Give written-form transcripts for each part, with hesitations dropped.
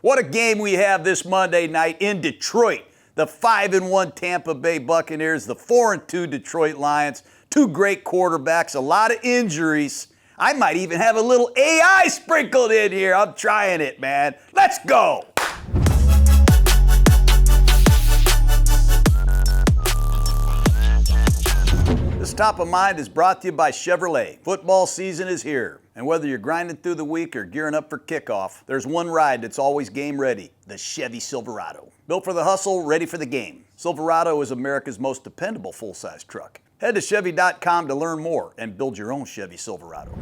What a game we have this Monday night in Detroit. The 5-1 Tampa Bay Buccaneers, the 4-2 Detroit Lions. Two great quarterbacks, a lot of injuries. I might even have a little AI sprinkled in here. I'm trying it, man. Let's go. This Top of Mind is brought to you by Chevrolet. Football season is here. And whether you're grinding through the week or gearing up for kickoff, there's one ride that's always game ready, the Chevy Silverado. Built for the hustle, ready for the game. Silverado is America's most dependable full-size truck. Head to Chevy.com to learn more and build your own Chevy Silverado.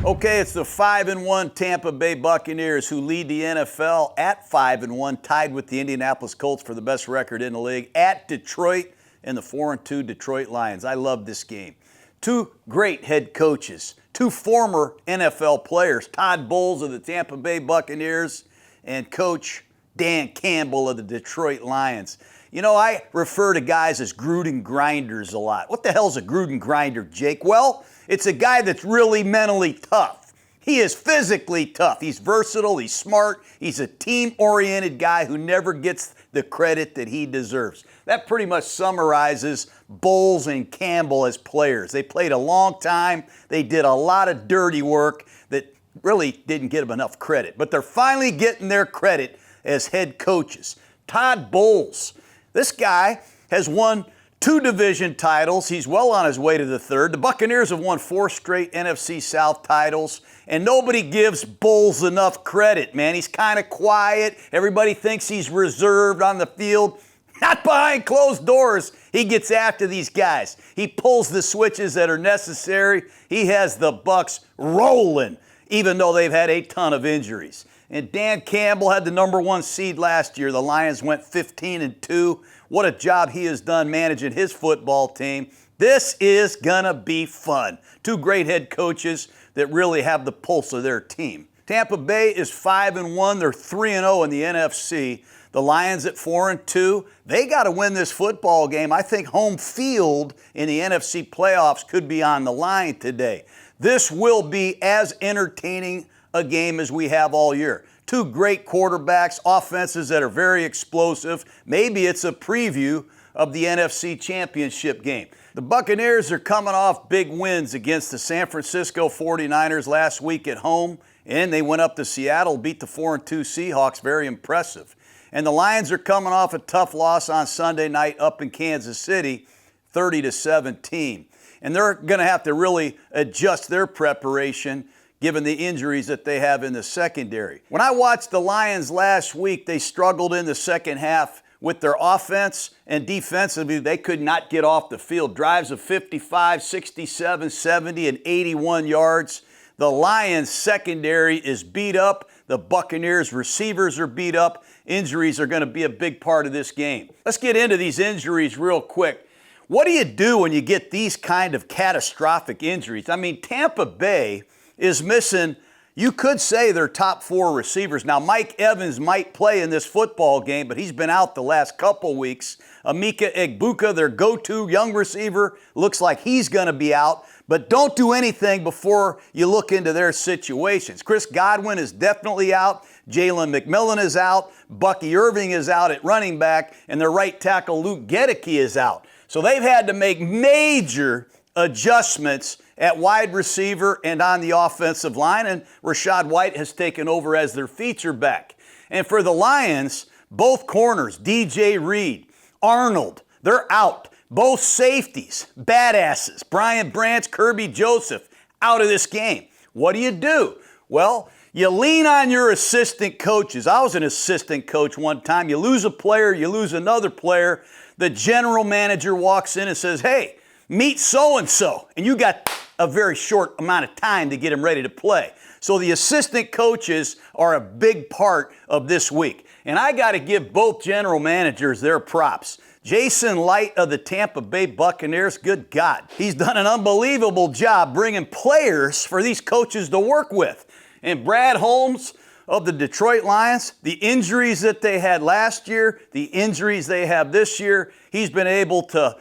Okay, it's the 5-1 Tampa Bay Buccaneers who lead the NFL at 5-1, tied with the Indianapolis Colts for the best record in the league, at Detroit and the 4-2 Detroit Lions. I love this game. Two great head coaches, two former NFL players, Todd Bowles of the Tampa Bay Buccaneers and Coach Dan Campbell of the Detroit Lions. You know, I refer to guys as Gruden grinders a lot. What the hell's a Gruden grinder, Jake? Well, it's a guy that's really mentally tough. He is physically tough. He's versatile. He's smart. He's a team-oriented guy who never gets the credit that he deserves. That pretty much summarizes Bowles and Campbell as players. They played a long time. They did a lot of dirty work that really didn't get them enough credit. But they're finally getting their credit as head coaches. Todd Bowles. This guy has won 2 division titles. He's well on his way to the 3rd. The Buccaneers have won 4 straight NFC South titles, and nobody gives Bowles enough credit, man. He's kind of quiet. Everybody thinks he's reserved on the field. Not behind closed doors. He gets after these guys. He pulls the switches that are necessary. He has the Bucs rolling, even though they've had a ton of injuries. And Dan Campbell had the #1 seed last year. The Lions went 15-2. What a job he has done managing his football team. This is gonna be fun. Two great head coaches that really have the pulse of their team. Tampa Bay is 5-1. They're 3-0 in the NFC. The Lions at 4-2. They got to win this football game. I think home field in the NFC playoffs could be on the line today. This will be as entertaining a game as we have all year. Two great quarterbacks, offenses that are very explosive. Maybe it's a preview of the NFC Championship game. The Buccaneers are coming off big wins against the San Francisco 49ers last week at home, and they went up to Seattle, beat the 4-2 Seahawks. Very impressive. And the Lions are coming off a tough loss on Sunday night up in Kansas City, 30-17. And they're going to have to really adjust their preparation given the injuries that they have in the secondary. When I watched the Lions last week, they struggled in the second half with their offense, and defensively, they could not get off the field. Drives of 55, 67, 70, and 81 yards. The Lions secondary is beat up. The Buccaneers receivers are beat up. Injuries are going to be a big part of this game. Let's get into these injuries real quick. What do you do when you get these kind of catastrophic injuries? I mean, Tampa Bay is missing, you could say, their top 4 receivers. Now, Mike Evans might play in this football game, but he's been out the last couple weeks. Emeka Egbuka, their go-to young receiver, looks like he's going to be out. But don't do anything before you look into their situations. Chris Godwin is definitely out. Jalen McMillan is out. Bucky Irving is out at running back. And their right tackle, Luke Gedeke, is out. So they've had to make major adjustments at wide receiver and on the offensive line, and Rachaad White has taken over as their feature back. And for the Lions, both corners, DJ Reed, Arnold, they're out. Both safeties, badasses, Brian Branch, Kirby Joseph, out of this game. What do? Well, you lean on your assistant coaches. I was an assistant coach one time. You lose a player, you lose another player. The general manager walks in and says, hey, meet so-and-so. And you got a very short amount of time to get him ready to play. So the assistant coaches are a big part of this week. And I got to give both general managers their props. Jason Light of the Tampa Bay Buccaneers, good God, he's done an unbelievable job bringing players for these coaches to work with. And Brad Holmes of the Detroit Lions, the injuries that they had last year, the injuries they have this year, he's been able to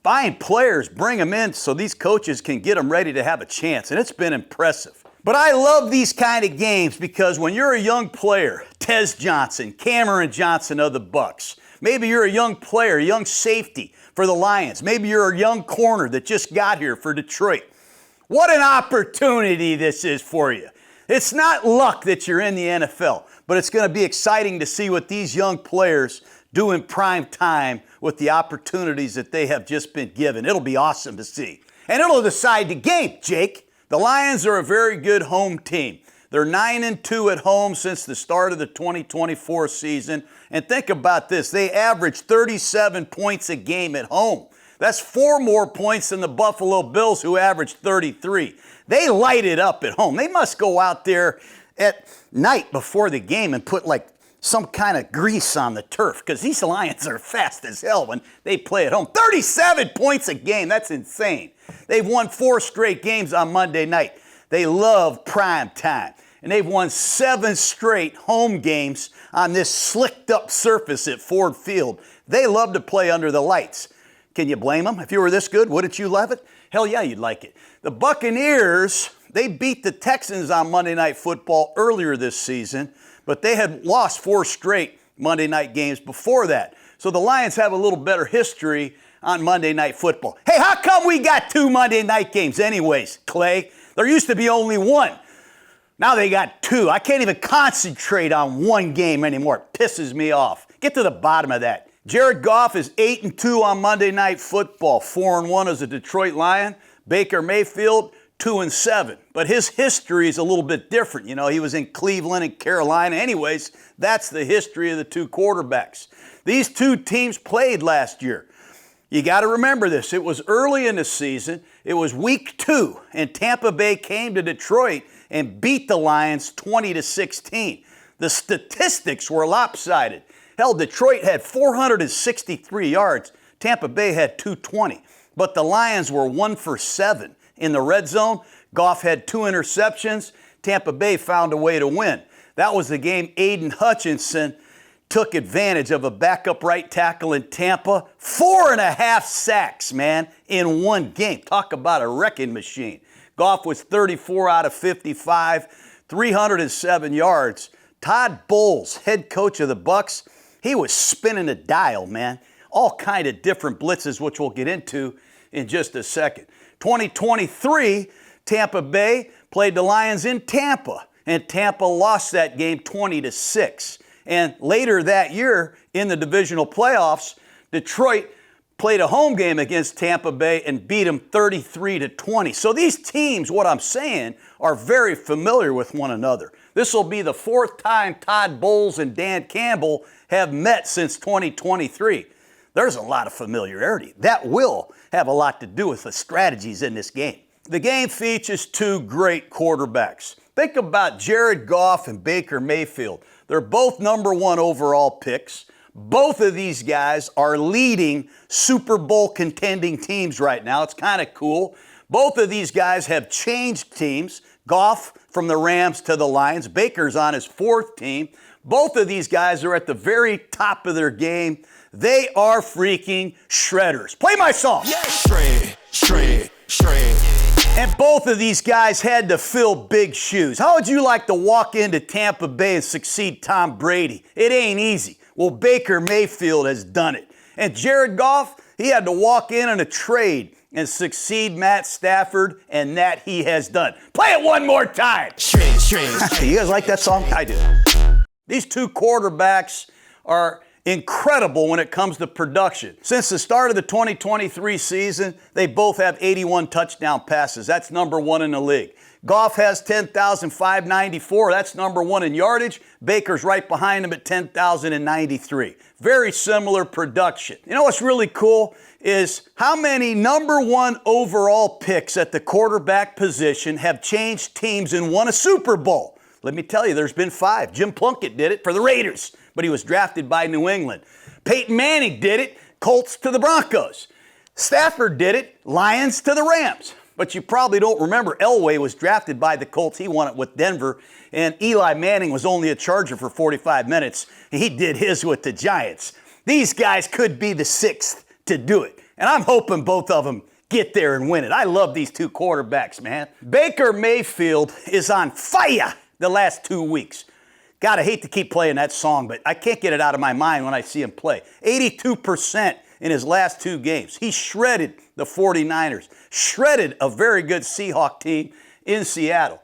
find players, bring them in so these coaches can get them ready to have a chance. And it's been impressive. But I love these kind of games because when you're a young player, Tez Johnson, Cameron Johnson of the Bucs, maybe you're a young player, a young safety for the Lions, maybe you're a young corner that just got here for Detroit. What an opportunity this is for you. It's not luck that you're in the NFL, but it's going to be exciting to see what these young players do in prime time with the opportunities that they have just been given. It'll be awesome to see. And it'll decide the game, Jake. The Lions are a very good home team. They're 9-2 at home since the start of the 2024 season. And think about this. They average 37 points a game at home. That's 4 more points than the Buffalo Bills, who averaged 33. They light it up at home. They must go out there at night before the game and put like some kind of grease on the turf, because these Lions are fast as hell when they play at home. 37 points a game. That's insane. They've won 4 straight games on Monday night. They love prime time. And they've won 7 straight home games on this slicked up surface at Ford Field. They love to play under the lights. Can you blame them? If you were this good, wouldn't you love it? Hell yeah, you'd like it. The Buccaneers, they beat the Texans on Monday Night Football earlier this season, but they had lost 4 straight Monday night games before that. So the Lions have a little better history on Monday Night Football. Hey, how come we got 2 Monday night games anyways, Clay? There used to be only 1. Now they got 2. I can't even concentrate on 1 game anymore. It pisses me off. Get to the bottom of that. Jared Goff is 8-2 on Monday Night Football, 4-1 as a Detroit Lion. Baker Mayfield, 2-7. But his history is a little bit different. You know, he was in Cleveland and Carolina. Anyways, that's the history of the 2 quarterbacks. These 2 teams played last year. You got to remember this. It was early in the season. It was week 2, and Tampa Bay came to Detroit and beat the Lions 20-16. The statistics were lopsided. Hell, Detroit had 463 yards. Tampa Bay had 220. But the Lions were 1 for 7 in the red zone. Goff had 2 interceptions. Tampa Bay found a way to win. That was the game Aiden Hutchinson took advantage of a backup right tackle in Tampa. 4.5 sacks, man, in 1 game. Talk about a wrecking machine. Goff was 34 out of 55, 307 yards. Todd Bowles, head coach of the Bucs, he was spinning a dial, man. All kind of different blitzes, which we'll get into in just a second. 2023, Tampa Bay played the Lions in Tampa, and Tampa lost that game 20-6. And later that year, in the divisional playoffs, Detroit played a home game against Tampa Bay and beat them 33-20. So these teams, what I'm saying, are very familiar with one another. This will be the 4th time Todd Bowles and Dan Campbell have met since 2023. There's a lot of familiarity. That will have a lot to do with the strategies in this game. The game features 2 great quarterbacks. Think about Jared Goff and Baker Mayfield. They're both number 1 overall picks. Both of these guys are leading Super Bowl contending teams right now. It's kind of cool. Both of these guys have changed teams. Goff from the Rams to the Lions. Baker's on his 4th team. Both of these guys are at the very top of their game. They are freaking shredders. Play my song. Yeah. Shred. And both of these guys had to fill big shoes. How would you like to walk into Tampa Bay and succeed Tom Brady? It ain't easy. Well, Baker Mayfield has done it. And Jared Goff, he had to walk in on a trade and succeed Matt Stafford, and that he has done. Play it one more time. Shred. You guys like that song? I do. These 2 quarterbacks are incredible when it comes to production. Since the start of the 2023 season, they both have 81 touchdown passes. That's number 1 in the league. Goff has 10,594. That's number 1 in yardage. Baker's right behind him at 10,093. Very similar production. You know what's really cool is how many number 1 overall picks at the quarterback position have changed teams and won a Super Bowl. Let me tell you, there's been 5. Jim Plunkett did it for the Raiders, but he was drafted by New England. Peyton Manning did it, Colts to the Broncos. Stafford did it, Lions to the Rams. But you probably don't remember Elway was drafted by the Colts. He won it with Denver. And Eli Manning was only a Charger for 45 minutes. He did his with the Giants. These guys could be the 6th to do it. And I'm hoping both of them get there and win it. I love these two quarterbacks, man. Baker Mayfield is on fire the last 2 weeks. God, I hate to keep playing that song, but I can't get it out of my mind when I see him play. 82% in his last 2 games. He shredded the 49ers, shredded a very good Seahawk team in Seattle.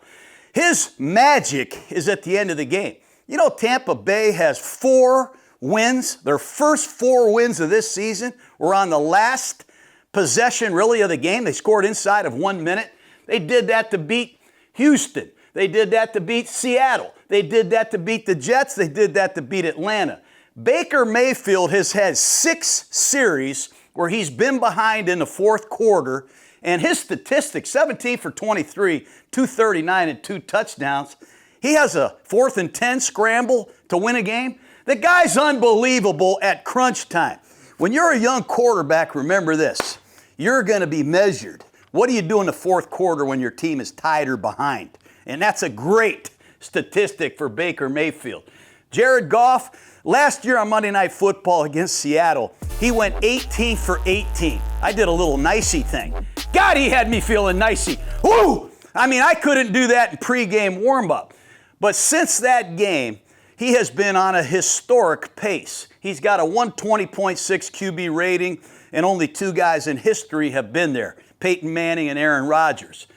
His magic is at the end of the game. You know, Tampa Bay has 4 wins. Their first 4 wins of this season were on the last possession, really, of the game. They scored inside of 1 minute. They did that to beat Houston. They did that to beat Seattle. They did that to beat the Jets. They did that to beat Atlanta. Baker Mayfield has had 6 series where he's been behind in the fourth quarter, and his statistics, 17 for 23, 239 and 2 touchdowns. He has a 4th and 10 scramble to win a game. The guy's unbelievable at crunch time. When you're a young quarterback, remember this. You're going to be measured. What do you do in the fourth quarter when your team is tied or behind? And that's a great statistic for Baker Mayfield. Jared Goff, last year on Monday Night Football against Seattle, he went 18 for 18. I did a little nicey thing. God, he had me feeling nicey. Woo! I mean, I couldn't do that in pregame warm-up. But since that game, he has been on a historic pace. He's got a 120.6 QB rating, and only 2 guys in history have been there, Peyton Manning and Aaron Rodgers.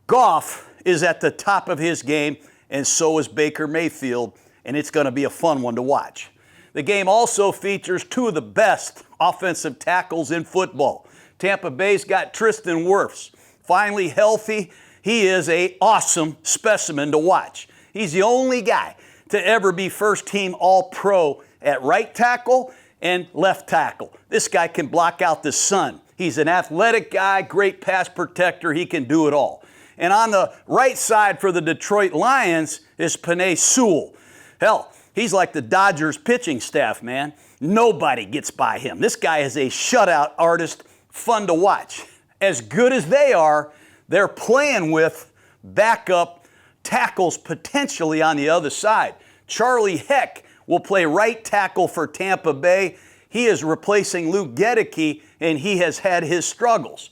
Goff is at the top of his game, and so is Baker Mayfield, and it's going to be a fun one to watch. The game also features 2 of the best offensive tackles in football. Tampa Bay's got Tristan Wirfs. Finally healthy, he is an awesome specimen to watch. He's the only guy to ever be first-team All-Pro at right tackle and left tackle. This guy can block out the sun. He's an athletic guy, great pass protector. He can do it all. And on the right side for the Detroit Lions is Penei Sewell. Hell, he's like the Dodgers pitching staff, man. Nobody gets by him. This guy is a shutout artist, fun to watch. As good as they are, they're playing with backup tackles potentially on the other side. Charlie Heck will play right tackle for Tampa Bay. He is replacing Luke Gedeke, and he has had his struggles.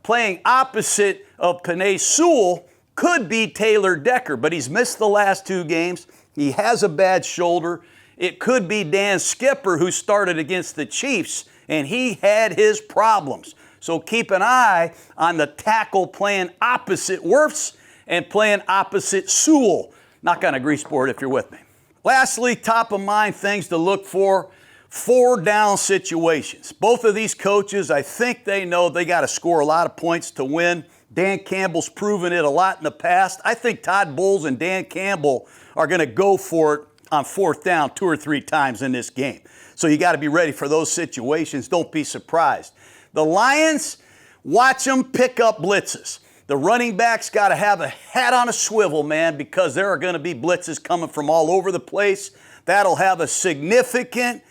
Playing opposite of Penei Sewell could be Taylor Decker, but he's missed the last 2 games. He has a bad shoulder. It could be Dan Skipper, who started against the Chiefs, and he had his problems. So keep an eye on the tackle playing opposite Wirfs and playing opposite Sewell. Not going to agree, sport, if you're with me. Lastly, top of mind things to look for, 4-down situations. Both of these coaches, I think they know they got to score a lot of points to win. Dan Campbell's proven it a lot in the past. I think Todd Bowles and Dan Campbell are going to go for it on 4th down 2 or 3 times in this game. So you got to be ready for those situations. Don't be surprised. The Lions, watch them pick up blitzes. The running backs got to have a hat on a swivel, man, because there are going to be blitzes coming from all over the place. That'll have a significant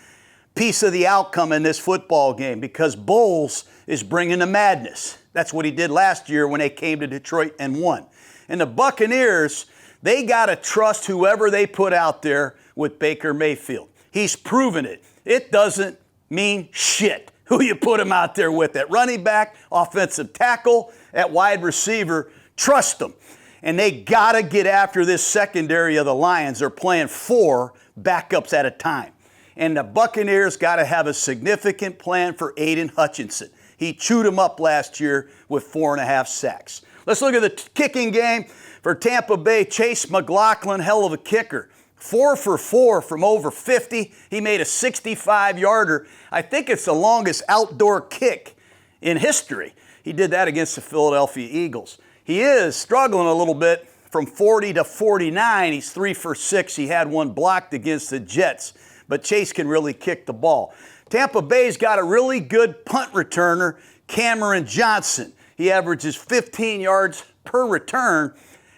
piece of the outcome in this football game because Bowles is bringing the madness. That's what he did last year when they came to Detroit and won. And the Buccaneers, they got to trust whoever they put out there with Baker Mayfield. He's proven it. It doesn't mean shit who you put him out there with. At running back, offensive tackle, at wide receiver, trust them. And they got to get after this secondary of the Lions. They're playing 4 backups at a time. And the Buccaneers got to have a significant plan for Aiden Hutchinson. He chewed him up last year with 4.5 sacks. Let's look at the kicking game for Tampa Bay. Chase McLaughlin, hell of a kicker. 4 for 4 from over 50. He made a 65-yarder. I think it's the longest outdoor kick in history. He did that against the Philadelphia Eagles. He is struggling a little bit from 40 to 49. He's 3 for 6. He had 1 blocked against the Jets. But Chase can really kick the ball. Tampa Bay's got a really good punt returner, Cameron Johnson. He averages 15 yards per return,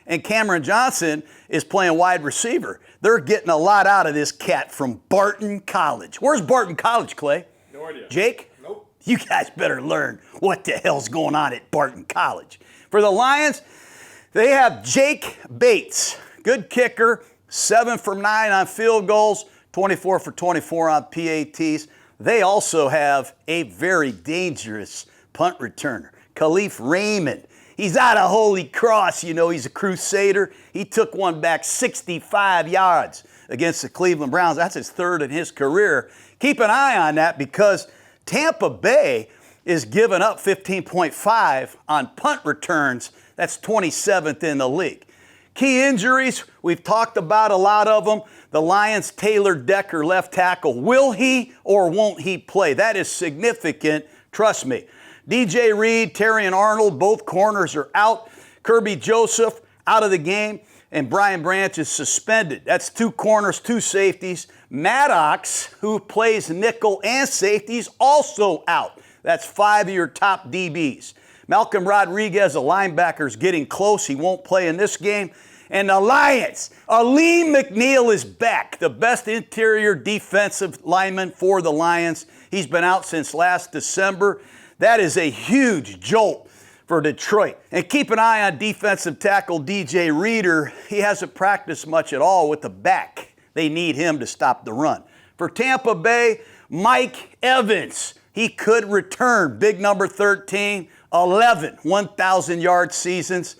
and Cameron Johnson is playing wide receiver. They're getting a lot out of this cat from Barton College. Where's Barton College, Clay? No idea. Jake? Nope. You guys better learn what the hell's going on at Barton College. For the Lions, they have Jake Bates, good kicker, 7 from 9 on field goals, 24 for 24 on PATs. They also have a very dangerous punt returner, Khalif Raymond. He's out of Holy Cross, you know, he's a Crusader. He took one back 65 yards against the Cleveland Browns. That's his third in his career. Keep an eye on that because Tampa Bay is giving up 15.5 on punt returns. That's 27th in the league. Key injuries, we've talked about a lot of them. The Lions' Taylor Decker, left tackle. Will he or won't he play? That is significant, trust me. DJ Reed, Terrion Arnold, both corners are out. Kirby Joseph out of the game, and Brian Branch is suspended. That's 2 corners, 2 safeties. Maddox, who plays nickel and safeties, also out. That's 5 of your top DBs. Malcolm Rodriguez, a linebacker, is getting close. He won't play in this game. And the Lions, Aleem McNeil is back, the best interior defensive lineman for the Lions. He's been out since last December. That is a huge jolt for Detroit. And keep an eye on defensive tackle DJ Reader. He hasn't practiced much at all with the back. They need him to stop the run. For Tampa Bay, Mike Evans. He could return. Big number 13, 11 1,000-yard seasons.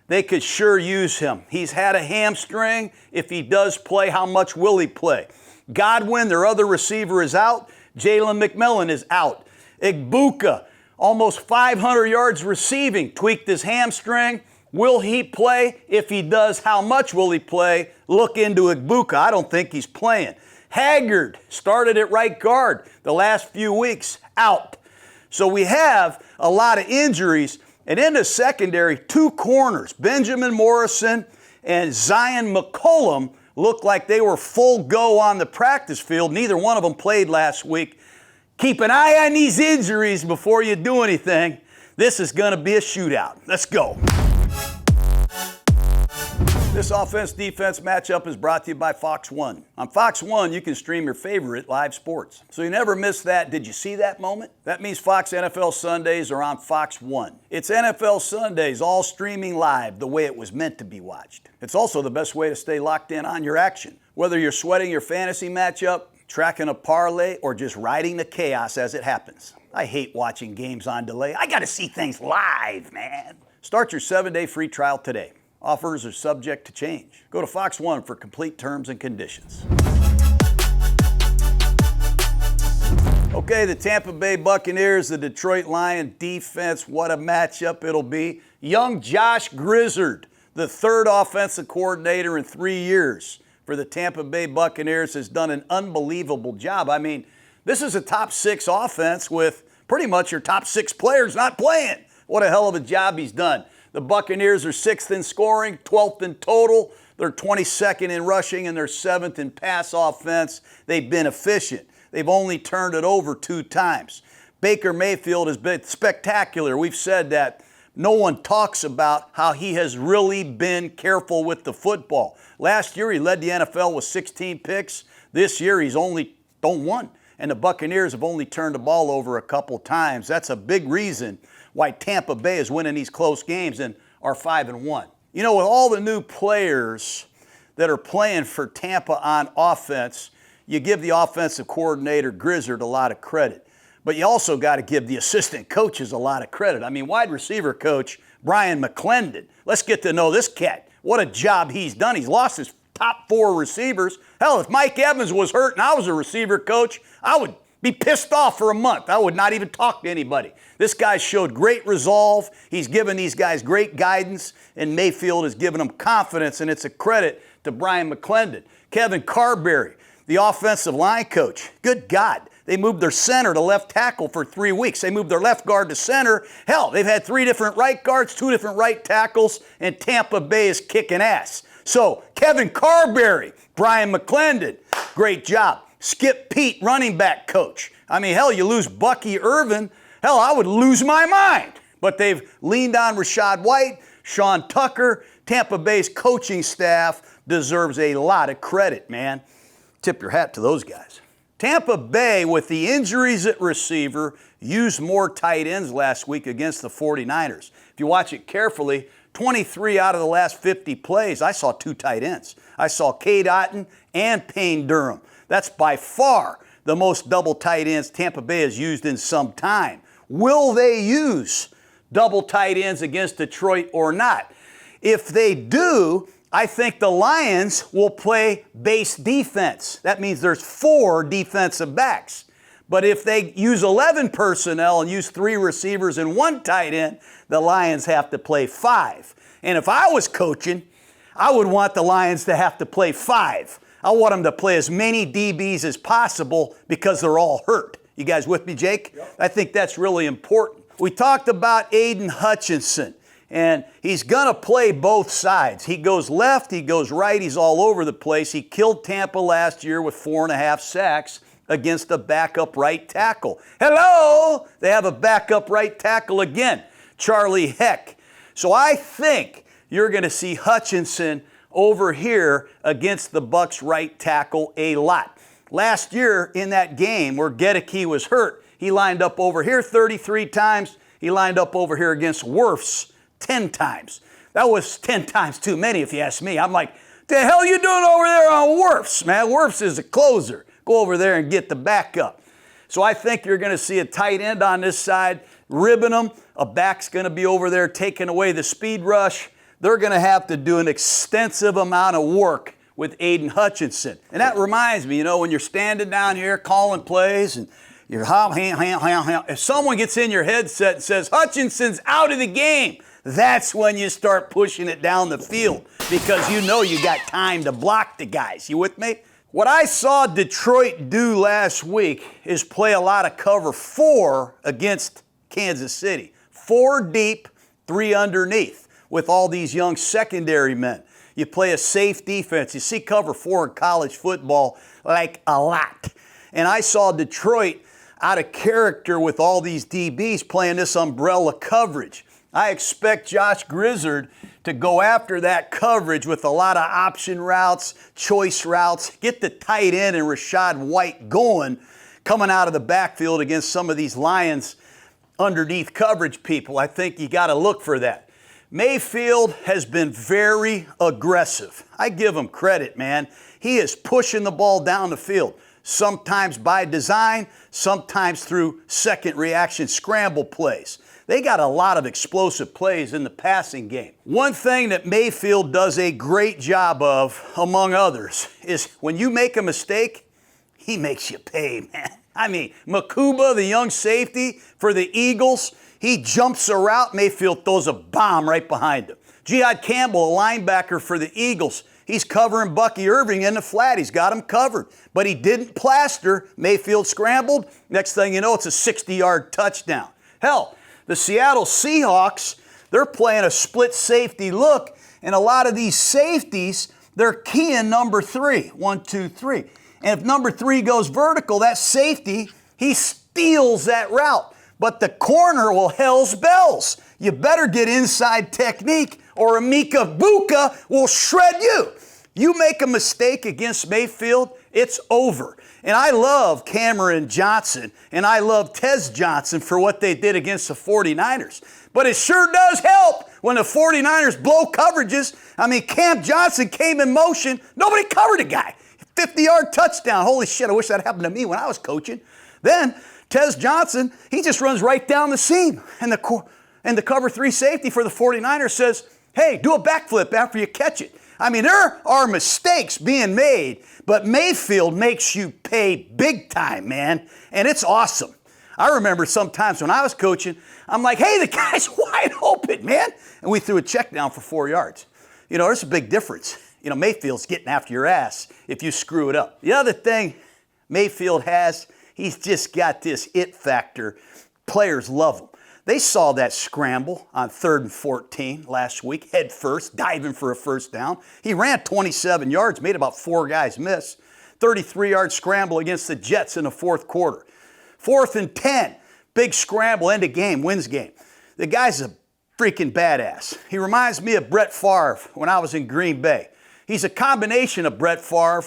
They could sure use him. He's had a hamstring. If he does play, how much will he play? Godwin, their other receiver, is out. Jalen McMillan is out. Igbuka, almost 500 yards receiving, tweaked his hamstring. Will he play? If he does, how much will he play? Look into Igbuka. I don't think he's playing. Haggard started at right guard the last few weeks, out. So we have a lot of injuries. And in the secondary, 2 corners, Benjamin Morrison and Zion McCollum, looked like they were full go on the practice field. Neither one of them played last week. Keep an eye on these injuries before you do anything. This is going to be a shootout. Let's go. This offense-defense matchup is brought to you by Fox 1. On Fox 1, you can stream your favorite live sports. So you never miss that. Did you see that moment? That means Fox NFL Sundays are on Fox 1. It's NFL Sundays, all streaming live the way it was meant to be watched. It's also the best way to stay locked in on your action. Whether you're sweating your fantasy matchup, tracking a parlay, or just riding the chaos as it happens. I hate watching games on delay. I got to see things live, man. Start your 7-day free trial today. Offers are subject to change. Go to Fox 1 for complete terms and conditions. Okay, the Tampa Bay Buccaneers, the Detroit Lions defense, what a matchup it'll be. Young Josh Grizzard, the 3rd offensive coordinator in 3 years for the Tampa Bay Buccaneers, has done an unbelievable job. I mean, this is a top 6 offense with pretty much your top 6 players not playing. What a hell of a job he's done. The Buccaneers are 6th in scoring, 12th in total. They're 22nd in rushing, and they're 7th in pass offense. They've been efficient. They've only turned it over 2 times. Baker Mayfield has been spectacular. We've said that. No one talks about how he has really been careful with the football. Last year, he led the NFL with 16 picks. This year, he's only thrown 1. And the Buccaneers have only turned the ball over a couple times. That's a big reason why Tampa Bay is winning these close games and are 5-1. You know, with all the new players that are playing for Tampa on offense, you give the offensive coordinator Grizzard a lot of credit. But you also got to give the assistant coaches a lot of credit. I mean, wide receiver coach Brian McClendon. Let's get to know this cat. What a job he's done. He's lost his top 4 receivers. Hell, if Mike Evans was hurt and I was a receiver coach, I would be pissed off for a month. I would not even talk to anybody. This guy showed great resolve. He's given these guys great guidance, and Mayfield has given them confidence, and it's a credit to Brian McClendon. Kevin Carberry, the offensive line coach. Good God. They moved their center to left tackle for 3 weeks. They moved their left guard to center. Hell, they've had 3 different right guards, 2 different right tackles, and Tampa Bay is kicking ass. So, Kevin Carberry, Brian McClendon, great job. Skip Pete, running back coach. I mean, hell, you lose Bucky Irvin. Hell, I would lose my mind. But they've leaned on Rashad White, Sean Tucker. Tampa Bay's coaching staff deserves a lot of credit, man. Tip your hat to those guys. Tampa Bay, with the injuries at receiver, used more tight ends last week against the 49ers. If you watch it carefully, 23 out of the last 50 plays, I saw 2 tight ends. I saw Cade Otton and Payne Durham. That's by far the most double tight ends Tampa Bay has used in some time. Will they use double tight ends against Detroit or not. If they do, I think the Lions will play base defense. That means there's 4 defensive backs. But if they use 11 personnel and use 3 receivers and 1 tight end, the Lions have to play 5. And if I was coaching, I would want the Lions to have to play 5. I want them to play as many DBs as possible because they're all hurt. You guys with me, Jake? Yep. I think that's really important. We talked about Aiden Hutchinson, and he's going to play both sides. He goes left, he goes right, he's all over the place. He killed Tampa last year with 4.5 sacks against a backup right tackle. Hello! They have a backup right tackle again, Charlie Heck. So I think you're going to see Hutchinson over here against the Bucs right tackle a lot. Last year in that game where Gedeke was hurt, he lined up over here 33 times. He lined up over here against Wirfs 10 times. That was 10 times too many if you ask me. I'm like, the hell you doing over there on Wirfs, man? Wirfs is a closer. Go over there and get the backup. So I think you're going to see a tight end on this side ribbing them. A back's going to be over there taking away the speed rush. They're going to have to do an extensive amount of work with Aiden Hutchinson. And that reminds me, when you're standing down here calling plays and you're if someone gets in your headset and says, Hutchinson's out of the game, that's when you start pushing it down the field because you got time to block the guys. You with me? What I saw Detroit do last week is play a lot of cover 4 against Kansas City. 4 deep, 3 underneath with all these young secondary men. You play a safe defense. You see cover 4 in college football like a lot. And I saw Detroit out of character with all these DBs playing this umbrella coverage. I expect Josh Grizzard to go after that coverage with a lot of option routes, choice routes, get the tight end and Rachaad White going, coming out of the backfield against some of these Lions underneath coverage people. I think you got to look for that. Mayfield has been very aggressive. I give him credit, man. He is pushing the ball down the field, sometimes by design, sometimes through second reaction scramble plays. They got a lot of explosive plays in the passing game. One thing that Mayfield does a great job of, among others, is when you make a mistake, he makes you pay, man. I mean, Makuba, the young safety for the Eagles, he jumps a route, Mayfield throws a bomb right behind him. Jihad Campbell, a linebacker for the Eagles, he's covering Bucky Irving in the flat. He's got him covered. But he didn't plaster. Mayfield scrambled. Next thing you know, it's a 60-yard touchdown. Hell, the Seattle Seahawks, they're playing a split safety look, and a lot of these safeties, they're keying number 3. 1, 2, 3. And if number 3 goes vertical, that safety, he steals that route. But the corner will hell's bells. You better get inside technique or Amika Buka will shred you. You make a mistake against Mayfield, it's over. And I love Cameron Johnson and I love Tez Johnson for what they did against the 49ers. But it sure does help when the 49ers blow coverages. I mean, Cam Johnson came in motion. Nobody covered a guy. 50-yard touchdown. Holy shit, I wish that happened to me when I was coaching. Then Tez Johnson, he just runs right down the seam. And the cover 3 safety for the 49ers says, hey, do a backflip after you catch it. I mean, there are mistakes being made, but Mayfield makes you pay big time, man, and it's awesome. I remember sometimes when I was coaching, I'm like, hey, the guy's wide open, man, and we threw a check down for 4 yards. There's a big difference. Mayfield's getting after your ass if you screw it up. The other thing Mayfield has, he's just got this it factor. Players love him. They saw that scramble on 3rd and 14 last week, head first, diving for a first down. He ran 27 yards, made about 4 guys miss. 33-yard scramble against the Jets in the 4th quarter. 4th and 10, big scramble, end of game, wins game. The guy's a freaking badass. He reminds me of Brett Favre when I was in Green Bay. He's a combination of Brett Favre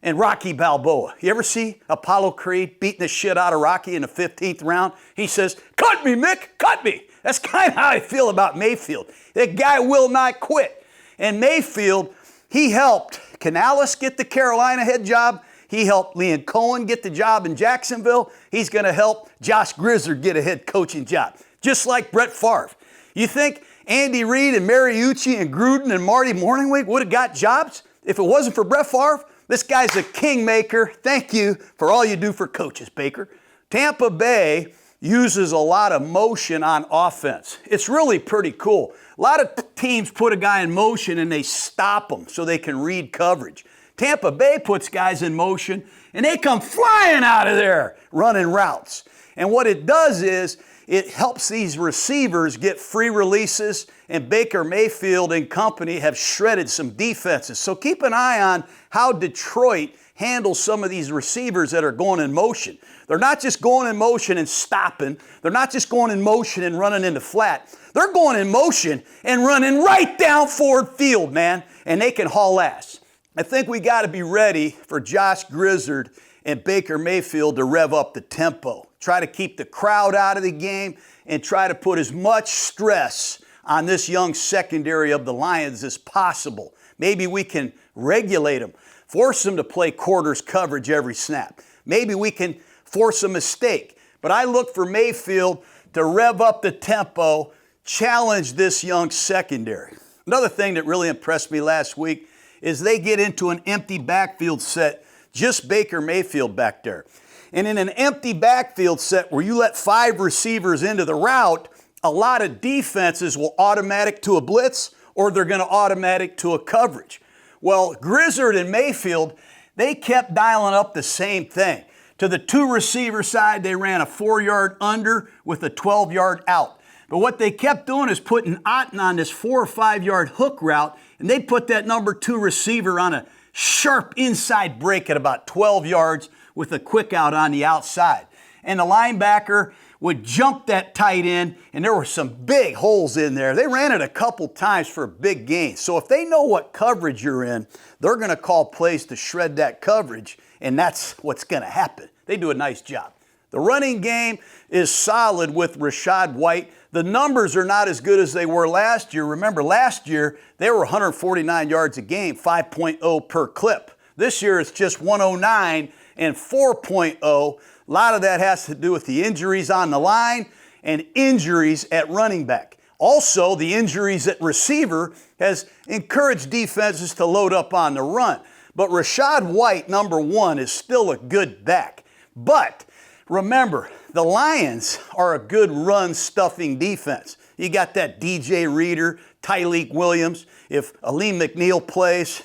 and Rocky Balboa. You ever see Apollo Creed beating the shit out of Rocky in the 15th round? He says, cut me, Mick, cut me. That's kind of how I feel about Mayfield. That guy will not quit. And Mayfield, he helped Canales get the Carolina head job. He helped Liam Cohen get the job in Jacksonville. He's going to help Josh Grizzard get a head coaching job. Just like Brett Favre. You think Andy Reid and Mariucci and Gruden and Marty Morningwig would have got jobs if it wasn't for Brett Favre? This guy's a kingmaker. Thank you for all you do for coaches, Baker. Tampa Bay uses a lot of motion on offense. It's really pretty cool. A lot of teams put a guy in motion and they stop him so they can read coverage. Tampa Bay puts guys in motion and they come flying out of there running routes. And what it does is it helps these receivers get free releases, and Baker Mayfield and company have shredded some defenses. So keep an eye on how Detroit handles some of these receivers that are going in motion. They're not just going in motion and stopping. They're not just going in motion and running into flat. They're going in motion and running right down forward field, man, and they can haul ass. I think we got to be ready for Josh Grizzard and Baker Mayfield to rev up the tempo. Try to keep the crowd out of the game and try to put as much stress on this young secondary of the Lions as possible. Maybe we can regulate them, force them to play quarters coverage every snap. Maybe we can force a mistake. But I look for Mayfield to rev up the tempo, challenge this young secondary. Another thing that really impressed me last week is they get into an empty backfield set, just Baker Mayfield back there. And in an empty backfield set where you let 5 receivers into the route, a lot of defenses will automatic to a blitz or they're going to automatic to a coverage. Well, Grizzard and Mayfield, they kept dialing up the same thing. To the 2 receiver side, they ran a 4-yard under with a 12-yard out. But what they kept doing is putting Otten on this 4 or 5-yard hook route, and they put that number 2 receiver on a sharp inside break at about 12 yards with a quick out on the outside. And the linebacker would jump that tight end, and there were some big holes in there. They ran it a couple times for a big gain. So if they know what coverage you're in, they're going to call plays to shred that coverage, and that's what's going to happen. They do a nice job. The running game is solid with Rachaad White. The numbers are not as good as they were last year. Remember, last year, they were 149 yards a game, 5.0 per clip. This year, it's just 109 and 4.0. A lot of that has to do with the injuries on the line and injuries at running back. Also, the injuries at receiver has encouraged defenses to load up on the run. But Rachaad White, number 1, is still a good back. But remember, the Lions are a good run-stuffing defense. You got that DJ Reader, Tyleik Williams. If Aleem McNeil plays,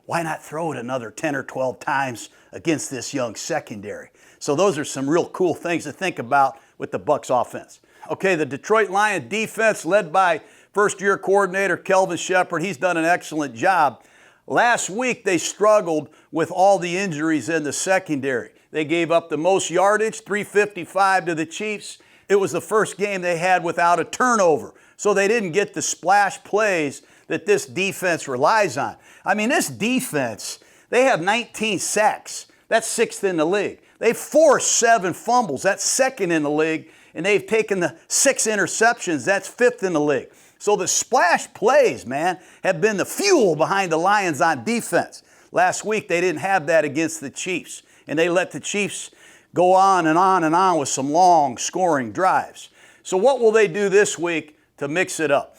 why not throw it another 10 or 12 times against this young secondary? So those are some real cool things to think about with the Bucs offense. Okay, the Detroit Lions defense led by first-year coordinator Kelvin Shepard. He's done an excellent job. Last week, they struggled with all the injuries in the secondary. They gave up the most yardage, 355 to the Chiefs. It was the first game they had without a turnover. So they didn't get the splash plays that this defense relies on. I mean, this defense, they have 19 sacks. That's 6th in the league. They forced 7 fumbles. That's 2nd in the league. And they've taken the 6 interceptions. That's 5th in the league. So the splash plays, man, have been the fuel behind the Lions on defense. Last week, they didn't have that against the Chiefs. And they let the Chiefs go on and on and on with some long scoring drives. So what will they do this week to mix it up?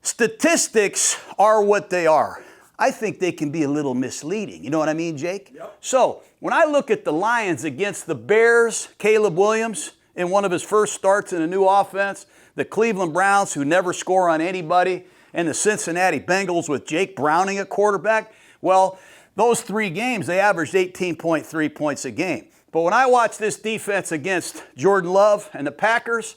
Statistics are what they are. I think they can be a little misleading. You know what I mean, Jake? Yep. So when I look at the Lions against the Bears, Caleb Williams in one of his first starts in a new offense, the Cleveland Browns, who never score on anybody, and the Cincinnati Bengals with Jake Browning at quarterback, well, those 3 games, they averaged 18.3 points a game. But when I watch this defense against Jordan Love and the Packers,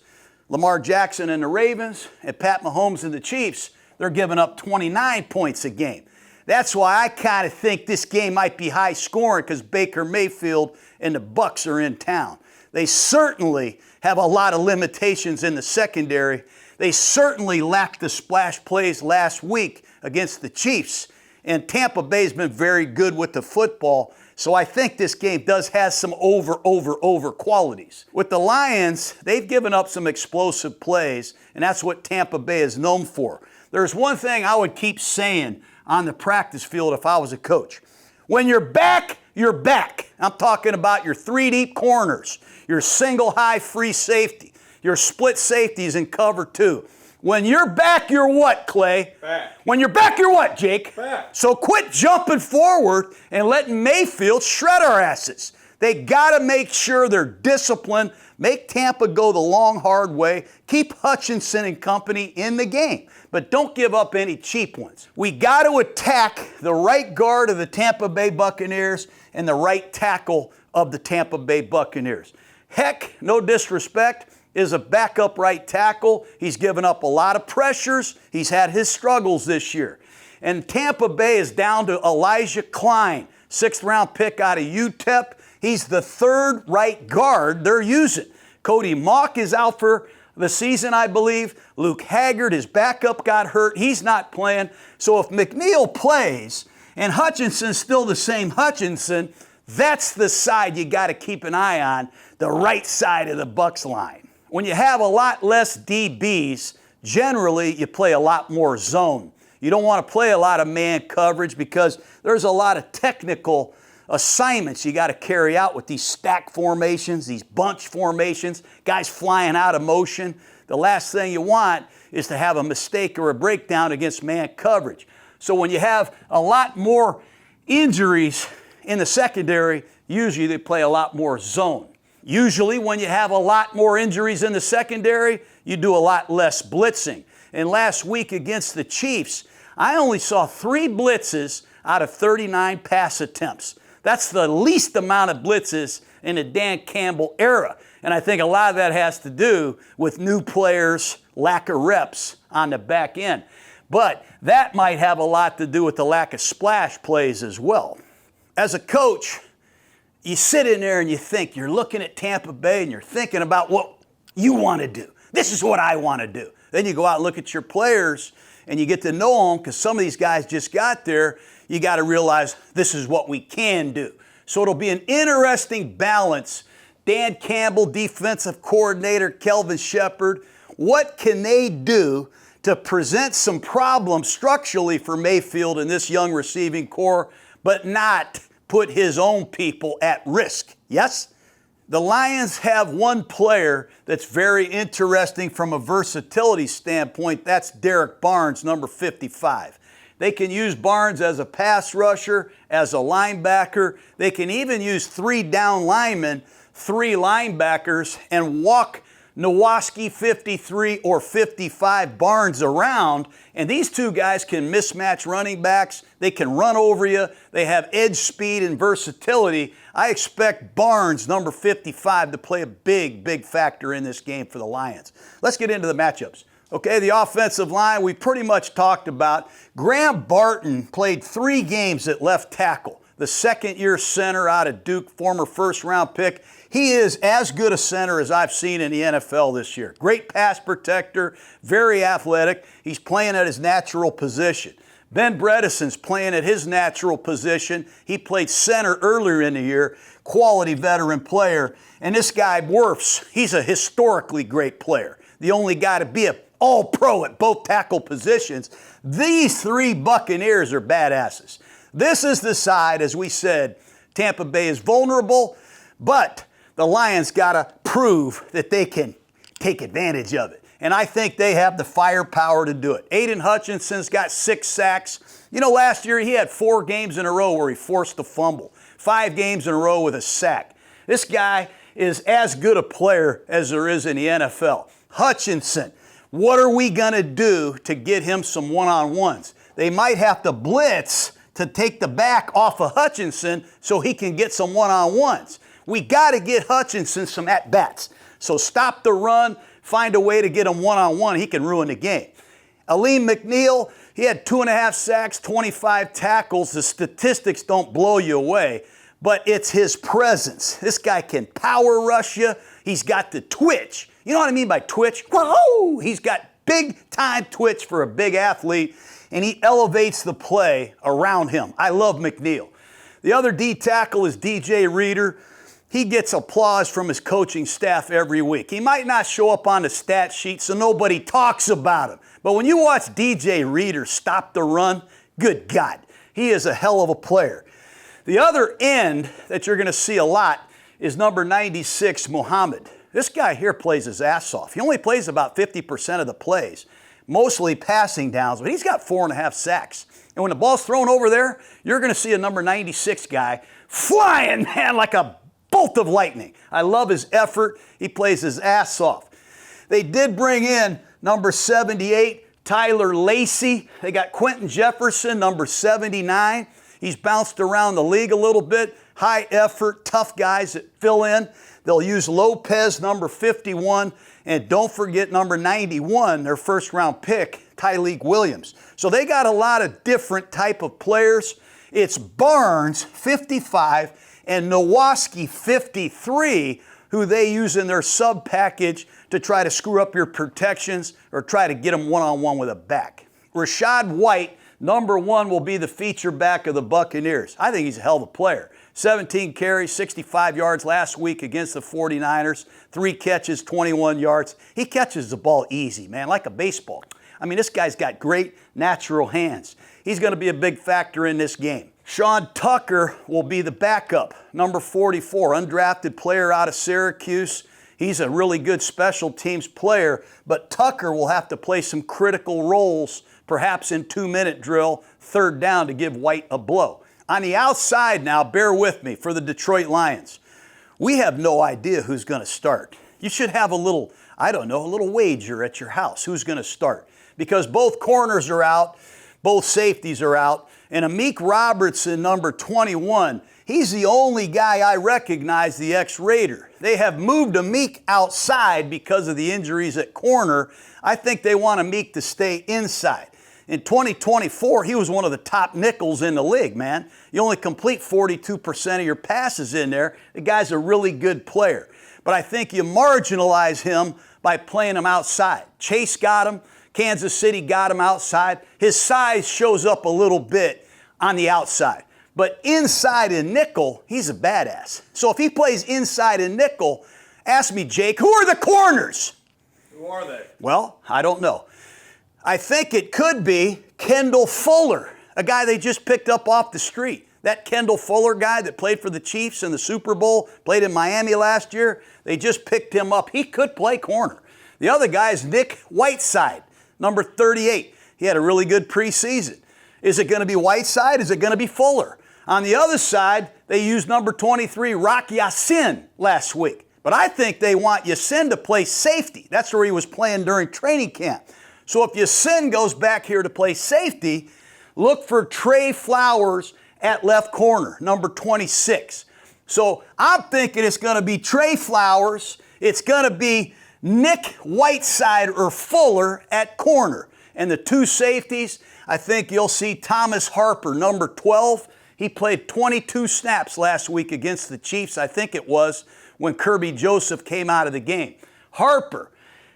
Lamar Jackson and the Ravens, and Pat Mahomes and the Chiefs, they're giving up 29 points a game. That's why I kind of think this game might be high scoring because Baker Mayfield and the Bucs are in town. They certainly have a lot of limitations in the secondary. They certainly lacked the splash plays last week against the Chiefs. And Tampa Bay's been very good with the football. So I think this game does have some over qualities. With the Lions, they've given up some explosive plays, and that's what Tampa Bay is known for. There's one thing I would keep saying on the practice field if I was a coach. When you're back, you're back. I'm talking about your 3-deep corners, your single high free safety, your split safeties in cover 2. When you're back, you're what, Clay? Back. When you're back, you're what, Jake? Back. So quit jumping forward and letting Mayfield shred our asses. They got to make sure they're disciplined, make Tampa go the long, hard way, keep Hutchinson and company in the game, but don't give up any cheap ones. We got to attack the right guard of the Tampa Bay Buccaneers and the right tackle of the Tampa Bay Buccaneers. Heck, no disrespect, is a backup right tackle. He's given up a lot of pressures. He's had his struggles this year. And Tampa Bay is down to Elijah Klein, 6th-round pick out of UTEP. He's the 3rd right guard they're using. Cody Mock is out for the season, I believe. Luke Haggard, his backup, got hurt. He's not playing. So if McNeil plays and Hutchinson's still the same Hutchinson, that's the side you got to keep an eye on, the right side of the Bucs line. When you have a lot less DBs, generally you play a lot more zone. You don't want to play a lot of man coverage because there's a lot of technical assignments you got to carry out with these stack formations, these bunch formations, guys flying out of motion. The last thing you want is to have a mistake or a breakdown against man coverage. So when you have a lot more injuries in the secondary, usually they play a lot more zone. Usually when you have a lot more injuries in the secondary, you do a lot less blitzing. And last week against the Chiefs, I only saw 3 blitzes out of 39 pass attempts. That's the least amount of blitzes in the Dan Campbell era. And I think a lot of that has to do with new players, lack of reps on the back end. But that might have a lot to do with the lack of splash plays as well. As a coach, you sit in there and you think, you're looking at Tampa Bay and you're thinking about what you want to do. This is what I want to do. Then you go out and look at your players and you get to know them because some of these guys just got there. You got to realize this is what we can do. So it'll be an interesting balance. Dan Campbell, defensive coordinator, Kelvin Shepard, what can they do to present some problems structurally for Mayfield and this young receiving core, but not put his own people at risk? Yes? The Lions have one player that's very interesting from a versatility standpoint. That's Derek Barnes, number 55. They can use Barnes as a pass rusher, as a linebacker. They can even use 3 down linemen, 3 linebackers, and walk Nowaski 53 or 55 Barnes around, and these 2 guys can mismatch running backs. They can run over you. They have edge speed and versatility. I expect Barnes, number 55, to play a big factor in this game for the Lions. Let's get into the matchups. Okay, the offensive line we pretty much talked about. Graham Barton played 3 games at left tackle. The 2nd-year center out of Duke, former 1st-round pick. He is as good a center as I've seen in the NFL this year. Great pass protector, very athletic. He's playing at his natural position. Ben Bredesen's playing at his natural position. He played center earlier in the year, quality veteran player. And this guy, Wirfs, he's a historically great player. The only guy to be an all-pro at both tackle positions. These 3 Buccaneers are badasses. This is the side, as we said, Tampa Bay is vulnerable, but the Lions got to prove that they can take advantage of it. And I think they have the firepower to do it. Aiden Hutchinson's got 6 sacks. You know, last year he had 4 games in a row where he forced a fumble, 5 games in a row with a sack. This guy is as good a player as there is in the NFL. Hutchinson, what are we going to do to get him some one-on-ones? They might have to blitz to take the back off of Hutchinson so he can get some one-on-ones. We got to get Hutchinson some at-bats. So stop the run, find a way to get him one-on-one. He can ruin the game. Aleem McNeil, he had 2.5 sacks, 25 tackles. The statistics don't blow you away, but it's his presence. This guy can power rush you. He's got the twitch. You know what I mean by twitch? Whoa! He's got big-time twitch for a big athlete, and he elevates the play around him. I love McNeil. The other D tackle is DJ Reader. He gets applause from his coaching staff every week. He might not show up on the stat sheet so nobody talks about him. But when you watch DJ Reader stop the run, good God, he is a hell of a player. The other end that you're going to see a lot is number 96, Muhammad. This guy here plays his ass off. He only plays about 50% of the plays. mostly passing downs, but he's got 4.5 sacks. And when the ball's thrown over there, you're going to see a number 96 guy flying, man, like a bolt of lightning. I love his effort. He plays his ass off. They did bring in number 78, Tyler Lacey. They got Quentin Jefferson, number 79. He's bounced around the league a little bit. High effort, tough guys that fill in. They'll use Lopez, number 51. And don't forget number 91, their first-round pick, Tyleek Williams. So they got a lot of different type of players. It's Barnes, 55, and Nowaski, 53, who they use in their sub package to try to screw up your protections or try to get them one-on-one with a back. Rachaad White, number 1, will be the feature back of the Buccaneers. I think he's a hell of a player. 17 carries, 65 yards last week against the 49ers. 3 catches, 21 yards. He catches the ball easy, man, like a baseball. I mean, this guy's got great natural hands. He's going to be a big factor in this game. Sean Tucker will be the backup, number 44, undrafted player out of Syracuse. He's a really good special teams player, but Tucker will have to play some critical roles, perhaps in 2-minute drill, third down to give White a blow. On the outside now, bear with me, for the Detroit Lions, we have no idea who's going to start. You should have a little, a little wager at your house. Who's going to start? Because both corners are out, both safeties are out, and Amik Robertson, number 21, he's the only guy I recognize, the ex-Raider. They have moved Amik outside because of the injuries at corner. I think they want Amik to stay inside. In 2024, he was one of the top nickels in the league, man. You only complete 42% of your passes in there. The guy's a really good player. But I think you marginalize him by playing him outside. Chase got him. Kansas City got him outside. His size shows up a little bit on the outside. But inside in nickel, he's a badass. So if he plays inside in nickel, ask me, Jake, who are the corners? Who are they? Well, I don't know. I think it could be Kendall Fuller, a guy they just picked up off the street. That Kendall Fuller guy that played for the Chiefs in the Super Bowl, played in Miami last year, they just picked him up. He could play corner. The other guy is Nick Whiteside, number 38. He had a really good preseason. Is it going to be Whiteside? Is it going to be Fuller? On the other side, they used number 23, Rock Ya-Sin, last week. But I think they want Ya-Sin to play safety. That's where he was playing during training camp. So if Ya-Sin goes back here to play safety, look for Trey Flowers at left corner, number 26. So I'm thinking it's going to be Trey Flowers. It's going to be Nick Whiteside or Fuller at corner. And the 2 safeties, I think you'll see Thomas Harper, number 12. He played 22 snaps last week against the Chiefs, I think it was, when Kirby Joseph came out of the game. Harper,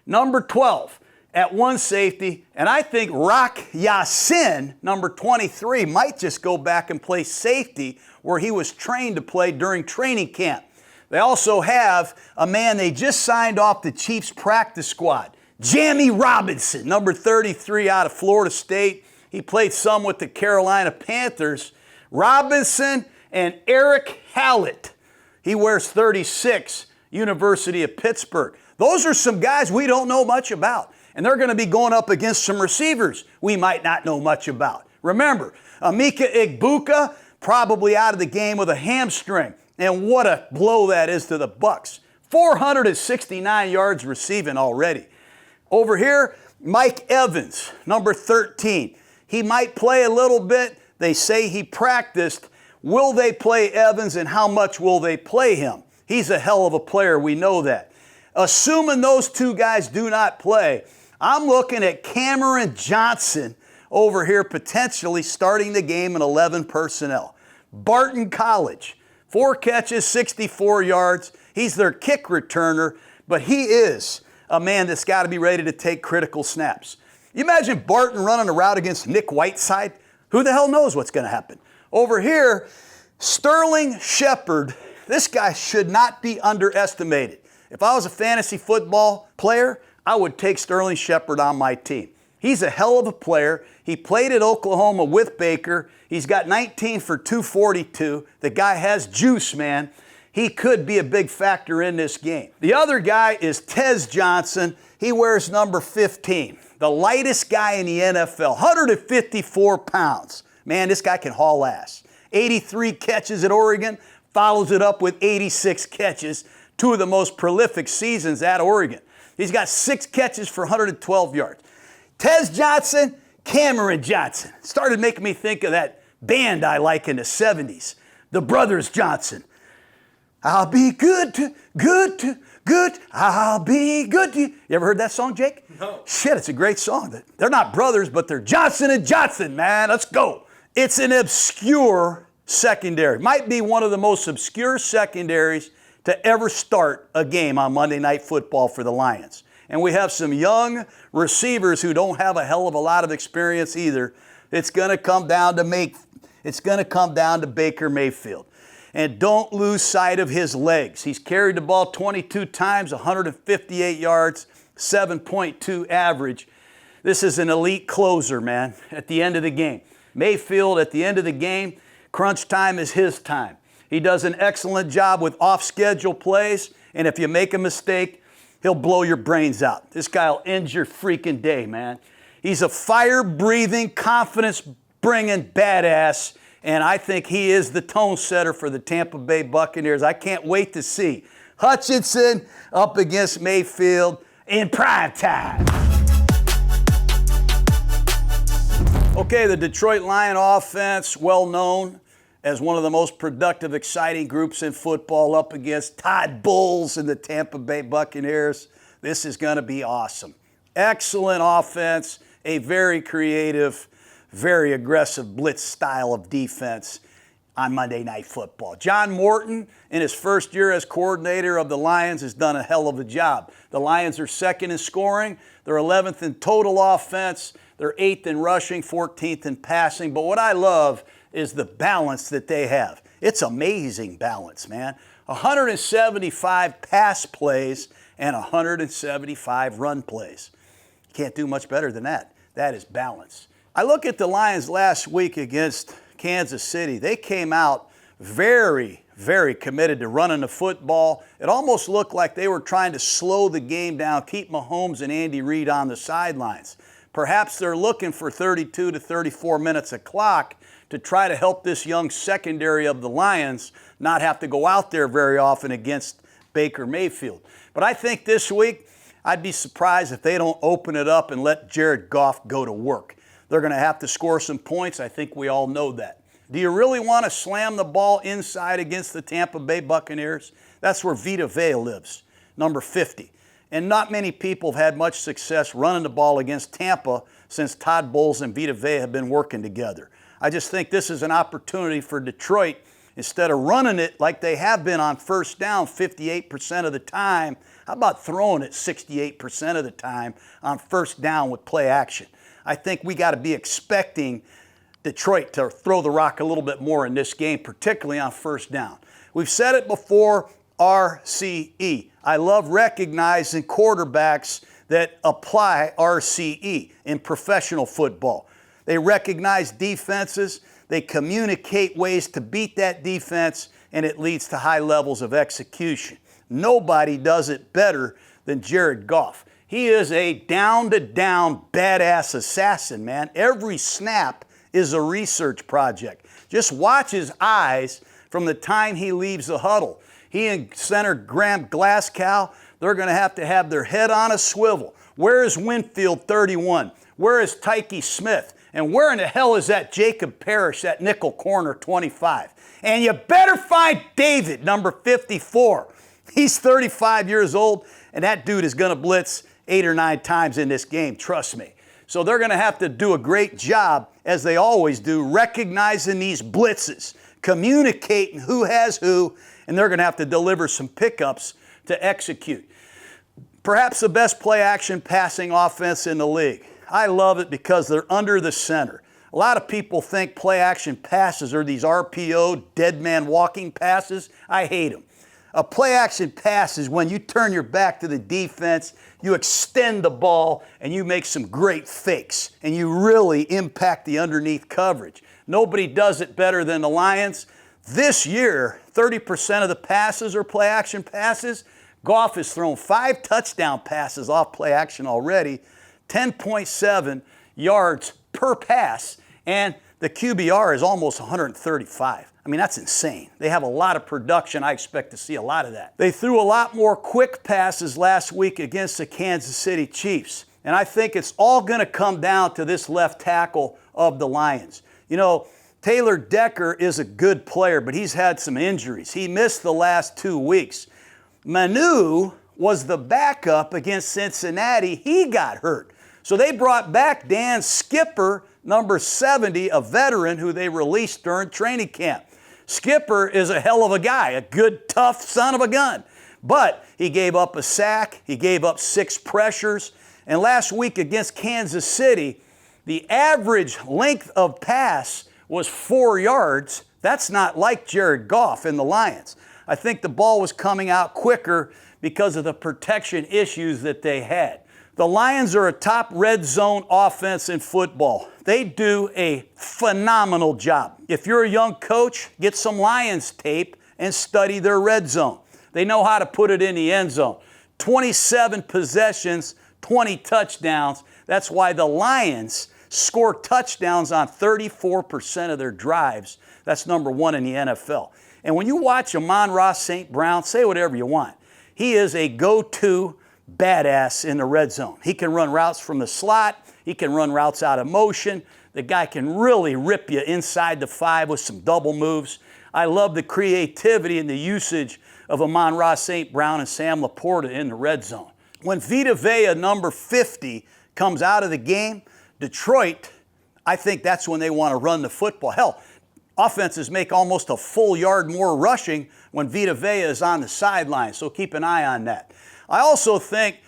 number 12. At 1 safety, and I think Rock Ya-Sin, number 23, might just go back and play safety where he was trained to play during training camp. They also have a man they just signed off the Chiefs practice squad, Jamie Robinson, number 33 out of Florida State. He played some with the Carolina Panthers. Robinson and Eric Hallett. He wears 36, University of Pittsburgh. Those are some guys we don't know much about. And they're going to be going up against some receivers we might not know much about. Remember, Emeka Egbuka probably out of the game with a hamstring. And what a blow that is to the Bucs. 469 yards receiving already. Over here, Mike Evans, number 13. He might play a little bit. They say he practiced. Will they play Evans, and how much will they play him? He's a hell of a player. We know that. Assuming those 2 guys do not play, I'm looking at Cameron Johnson over here potentially starting the game in 11 personnel. Barton College, 4 catches, 64 yards. He's their kick returner, but he is a man that's got to be ready to take critical snaps. You imagine Barton running a route against Nick Whiteside? Who the hell knows what's going to happen? Over here, Sterling Shepard, this guy should not be underestimated. If I was a fantasy football player, I would take Sterling Shepard on my team. He's a hell of a player. He played at Oklahoma with Baker. He's got 19 for 242. The guy has juice, man. He could be a big factor in this game. The other guy is Tez Johnson. He wears number 15. the lightest guy in the NFL, 154 pounds. Man, this guy can haul ass. 83 catches at Oregon, follows it up with 86 catches, two of the most prolific seasons at Oregon. He's got 6 catches for 112 yards. Tez Johnson, Cameron Johnson. Started making me think of that band I like in the 70s, the Brothers Johnson. I'll be good, I'll be good to you. You ever heard that song, Jake? No. Shit, it's a great song. They're not brothers, but they're Johnson and Johnson, man. Let's go. It's an obscure secondary. Might be one of the most obscure secondaries to ever start a game on Monday Night Football for the Lions. And we have some young receivers who don't have a hell of a lot of experience either. It's going to come down to Baker Mayfield. And don't lose sight of his legs. He's carried the ball 22 times, 158 yards, 7.2 average. This is an elite closer, man, at the end of the game. Mayfield, at the end of the game, crunch time is his time. He does an excellent job with off-schedule plays, and if you make a mistake, he'll blow your brains out. This guy will end your freaking day, man. He's a fire-breathing, confidence-bringing badass, and I think he is the tone setter for the Tampa Bay Buccaneers. I can't wait to see Hutchinson up against Mayfield in prime time. Okay, the Detroit Lion offense, well known as one of the most productive, exciting groups in football, up against Todd Bowles and the Tampa Bay Buccaneers. This is going to be awesome. Excellent offense, a very creative, very aggressive blitz style of defense on Monday Night Football. John Morton, in his first year as coordinator of the Lions, has done a hell of a job. The Lions are second in scoring. They're 11th in total offense. They're 8th in rushing, 14th in passing. But what I love is the balance that they have. It's amazing balance, man. 175 pass plays and 175 run plays. You can't do much better than that. That is balance. I look at the Lions last week against Kansas City. They came out very, very committed to running the football. It almost looked like they were trying to slow the game down, keep Mahomes and Andy Reid on the sidelines. Perhaps they're looking for 32 to 34 minutes of clock to try to help this young secondary of the Lions not have to go out there very often against Baker Mayfield. But I think this week, I'd be surprised if they don't open it up and let Jared Goff go to work. They're going to have to score some points. I think we all know that. Do you really want to slam the ball inside against the Tampa Bay Buccaneers? That's where Vita Vea lives, number 50. And not many people have had much success running the ball against Tampa since Todd Bowles and Vita Vea have been working together. I just think this is an opportunity for Detroit. Instead of running it like they have been on first down 58% of the time, how about throwing it 68% of the time on first down with play action? I think we got to be expecting Detroit to throw the rock a little bit more in this game, particularly on first down. We've said it before, RCE. I love recognizing quarterbacks that apply RCE in professional football. They recognize defenses, they communicate ways to beat that defense, and it leads to high levels of execution. Nobody does it better than Jared Goff. He is a down-to-down badass assassin, man. Every snap is a research project. Just watch his eyes from the time he leaves the huddle. He and center Graham Glasgow, they're going to have their head on a swivel. Where is Winfield, 31? Where is Tyke Smith? And where in the hell is that Jacob Parrish, that nickel corner, 25? And you better find David, number 54. He's 35 years old, and that dude is going to blitz 8 or 9 times in this game, trust me. So they're going to have to do a great job, as they always do, recognizing these blitzes, communicating who has who, and they're going to have to deliver some pickups to execute. Perhaps the best play-action passing offense in the league. I love it because they're under the center. A lot of people think play-action passes are these RPO, dead man walking passes. I hate them. A play-action pass is when you turn your back to the defense, you extend the ball, and you make some great fakes, and you really impact the underneath coverage. Nobody does it better than the Lions. This year, 30% of the passes are play-action passes. Goff has thrown 5 touchdown passes off play-action already. 10.7 yards per pass, and the QBR is almost 135. I mean, that's insane. They have a lot of production. I expect to see a lot of that. They threw a lot more quick passes last week against the Kansas City Chiefs. And I think it's all going to come down to this left tackle of the Lions. You know, Taylor Decker is a good player, but he's had some injuries. He missed the last 2 weeks. Manu was the backup against Cincinnati. He got hurt. So they brought back Dan Skipper, number 70, a veteran who they released during training camp. Skipper is a hell of a guy, a good, tough son of a gun. But he gave up a sack. He gave up 6 pressures. And last week against Kansas City, the average length of pass was 4 yards. That's not like Jared Goff in the Lions. I think the ball was coming out quicker because of the protection issues that they had. The Lions are a top red zone offense in football. They do a phenomenal job. If you're a young coach, get some Lions tape and study their red zone. They know how to put it in the end zone. 27 possessions, 20 touchdowns. That's why the Lions score touchdowns on 34% of their drives. That's number 1 in the NFL. And when you watch Amon-Ra St. Brown, say whatever you want. He is a go-to badass in the red zone. He can run routes from the slot. He can run routes out of motion. The guy can really rip you inside the 5 with some double moves. I love the creativity and the usage of Amon-Ra St. Brown and Sam Laporta in the red zone. When Vita Vea, number 50, comes out of the game, Detroit, I think that's when they want to run the football. Hell, offenses make almost a full yard more rushing when Vita Vea is on the sideline, so keep an eye on that. I also think,